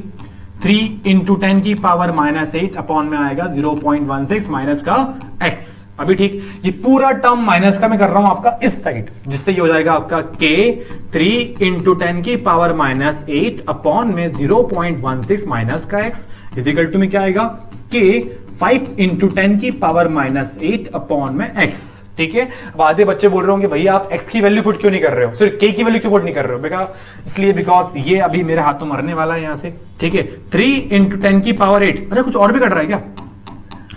3 इंटू 10 की पावर माइनस 8 अपॉन में आएगा 0.16 माइनस का X। अभी ठीक, ये पूरा टर्म माइनस का मैं कर रहा हूं आपका इस साइड, जिससे ये हो जाएगा आपका K 3 इंटू 10 की पावर माइनस 8 अपॉन में 0.16 माइनस का X इजिकल टू में क्या आएगा K 5 इंटू 10 की पावर माइनस 8 अपॉन में X। ठीक है, अब आधे बच्चे बोल रहे होंगे भैया आप X की वैल्यू पुट क्यों नहीं कर रहे हो, सिर्फ K की वैल्यू क्यों पुट नहीं कर रहे हो, बेटा इसलिए बिकॉज ये अभी मेरे हाथों मरने वाला है यहां से। ठीक है, 3 इंटू 10 की पावर 8, अच्छा कुछ और भी कट रहा है क्या,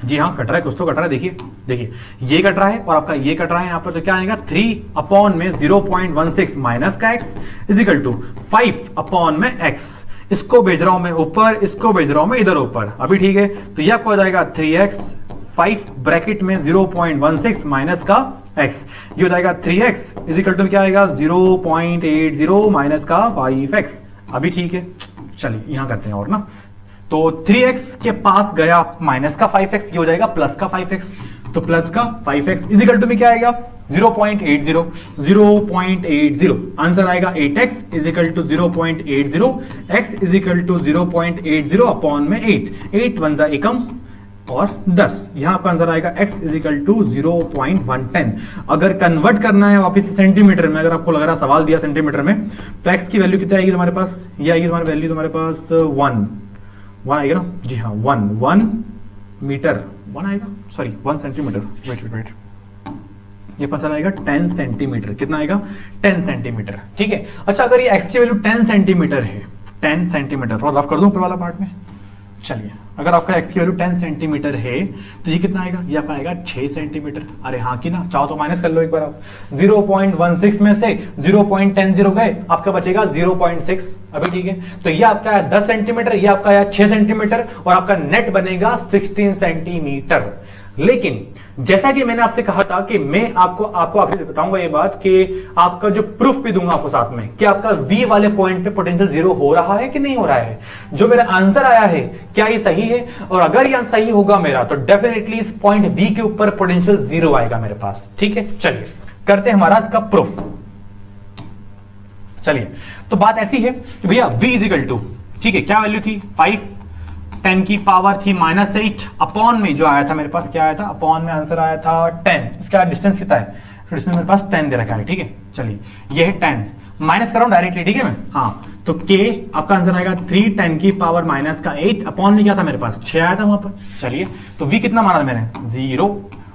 जी हाँ कट रहा है, कुछ तो कट रहा है, देखिए देखिए ये कट रहा है और आपका ये कट रहा है यहां पर, तो क्या आएगा 3 अपॉन में 0.16 माइनस का X इजिकल टू 5 अपॉन में X। इसको भेज रहा हूं मैं ऊपर, इसको भेज रहा हूं मैं इधर ऊपर। अभी ठीक है, तो ये आपको हो जाएगा 3x 5 ब्रैकेट में 0.16 माइनस का x, ये हो जाएगा 3x इजिकल टू क्या आएगा 0.80 माइनस का 5x। अभी ठीक है, चलिए यहां करते हैं और ना, तो 3x के पास गया माइनस का 5x, ये हो जाएगा प्लस का 5x, तो प्लस का 5x इजिकल टू में क्या आएगा 0.80 आंसर आएगा 8x is equal to 0.80, x is equal to 0.80 upon में 8 वन जा एकम और 10, यहां आपका आंसर आएगा x इजिकल टू 0.110। अगर कन्वर्ट करना है वापस सेंटीमीटर में, अगर आपको लग रहा सवाल दिया सेंटीमीटर में, तो x की वैल्यू कितनी आएगी तुम्हारे पास, ये आएगी तुम्हारी वैल्यू तुम्हारे पास 1 आएगा ना, जी हाँ 1 मीटर, 1 आएगा सॉरी 1 सेंटीमीटर, वेट ये पता आएगा 10 सेंटीमीटर, कितना आएगा 10 सेंटीमीटर। ठीक है, अच्छा अगर ये x की वैल्यू 10 सेंटीमीटर है, 10 सेंटीमीटर और रफ कर दूं ऊपर वाला पार्ट में, चलिए अगर आपका x की वैल्यू 10 सेंटीमीटर है तो ये कितना आएगा, ये आपका आएगा 6 सेंटीमीटर। अरे हाँ कि ना, चाहो तो माइनस कर लो एक बार आप, 0.16 में से 0.10 गए, आपका बचेगा 0.6। अभी ठीक है, तो ये आपका है 10 सेंटीमीटर, ये आपका है 6 सेंटीमीटर और आपका नेट बनेगा 16 सेंटीमीटर। लेकिन जैसा कि मैंने आपसे कहा था कि मैं आपको आखिर बताऊंगा ये बात कि आपका जो प्रूफ भी दूंगा आपको साथ में कि आपका V वाले पॉइंट पे पोटेंशियल 0 हो रहा है कि नहीं हो रहा है, जो मेरा आंसर आया है क्या ये सही है, और अगर यह सही होगा मेरा तो डेफिनेटली इस पॉइंट V के ऊपर पोटेंशियल 0 आएगा मेरे पास। ठीक है, चलिए करते हैं हमारा इसका प्रूफ। चलिए तो बात ऐसी है कि भैया V इजिकल टू, ठीक है क्या वैल्यू थी 5 10 की पावर थी माइनस 8 अपॉन में जो आया था मेरे पास क्या आया था, अपॉन में आंसर आया था 10। इसका डिस्टेंस कितना है, डिस्टेंस मेरे पास 10 दे रखा है। ठीक है, चलिए ये है 10, माइनस कर रहा हूं डायरेक्टली, ठीक है मैं, हाँ तो K आपका आंसर आएगा 3 10 की पावर माइनस का 8 अपॉन में क्या था मेरे पास 6 आया था वहां पर। चलिए तो V कितना माना था मैंने 0,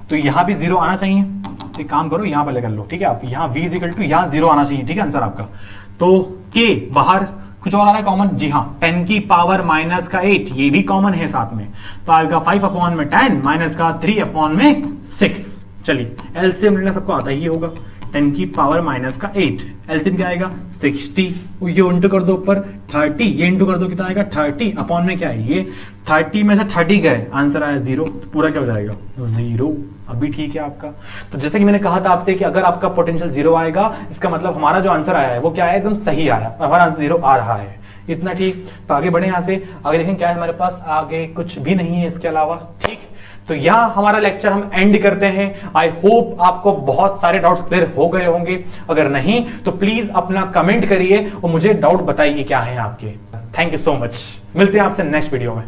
तो यहां भी 0 आना चाहिए, तो एक काम करो यहां पर कर लो, ठीक है आप यहाँ V इजिकल टू यहाँ 0 आना चाहिए, ठीक है आंसर आपका। तो K बाहर कुछ और आ रहा है कॉमन, जी हाँ 10 की पावर माइनस का 8 ये भी कॉमन है साथ में, तो आएगा 5 अपॉन में 10 माइनस का 3 अपॉन में 6। चलिए एलसीएम लेना सबको आता ही होगा, 10 की पावर माइनस का 8 एलसीएम क्या आएगा 60, ये इंटू कर दो ऊपर 30, ये इंटू कर दो कितना आएगा 30 अपॉन में क्या है ये 30 में से 30 गए आंसर आया 0, पूरा क्या हो जाएगा 0। अभी ठीक है आपका, तो जैसे कि मैंने कहा था आपसे कि अगर आपका पोटेंशियल 0 आएगा इसका मतलब हमारा जो आंसर आया है वो क्या है एकदम सही आया, हमारा आंसर 0 आ रहा है। इतना ठीक, तो आगे बढ़े यहां से, आगे देखें क्या है हमारे पास, आगे कुछ भी नहीं है इसके अलावा। ठीक, तो यहां हमारा लेक्चर हम एंड करते हैं। आई होप आपको बहुत सारे डाउट्स क्लियर हो गए होंगे, अगर नहीं तो प्लीज अपना कमेंट करिए और मुझे डाउट बताइए क्या है आपके। थैंक यू सो मच, मिलते हैं आपसे नेक्स्ट वीडियो में।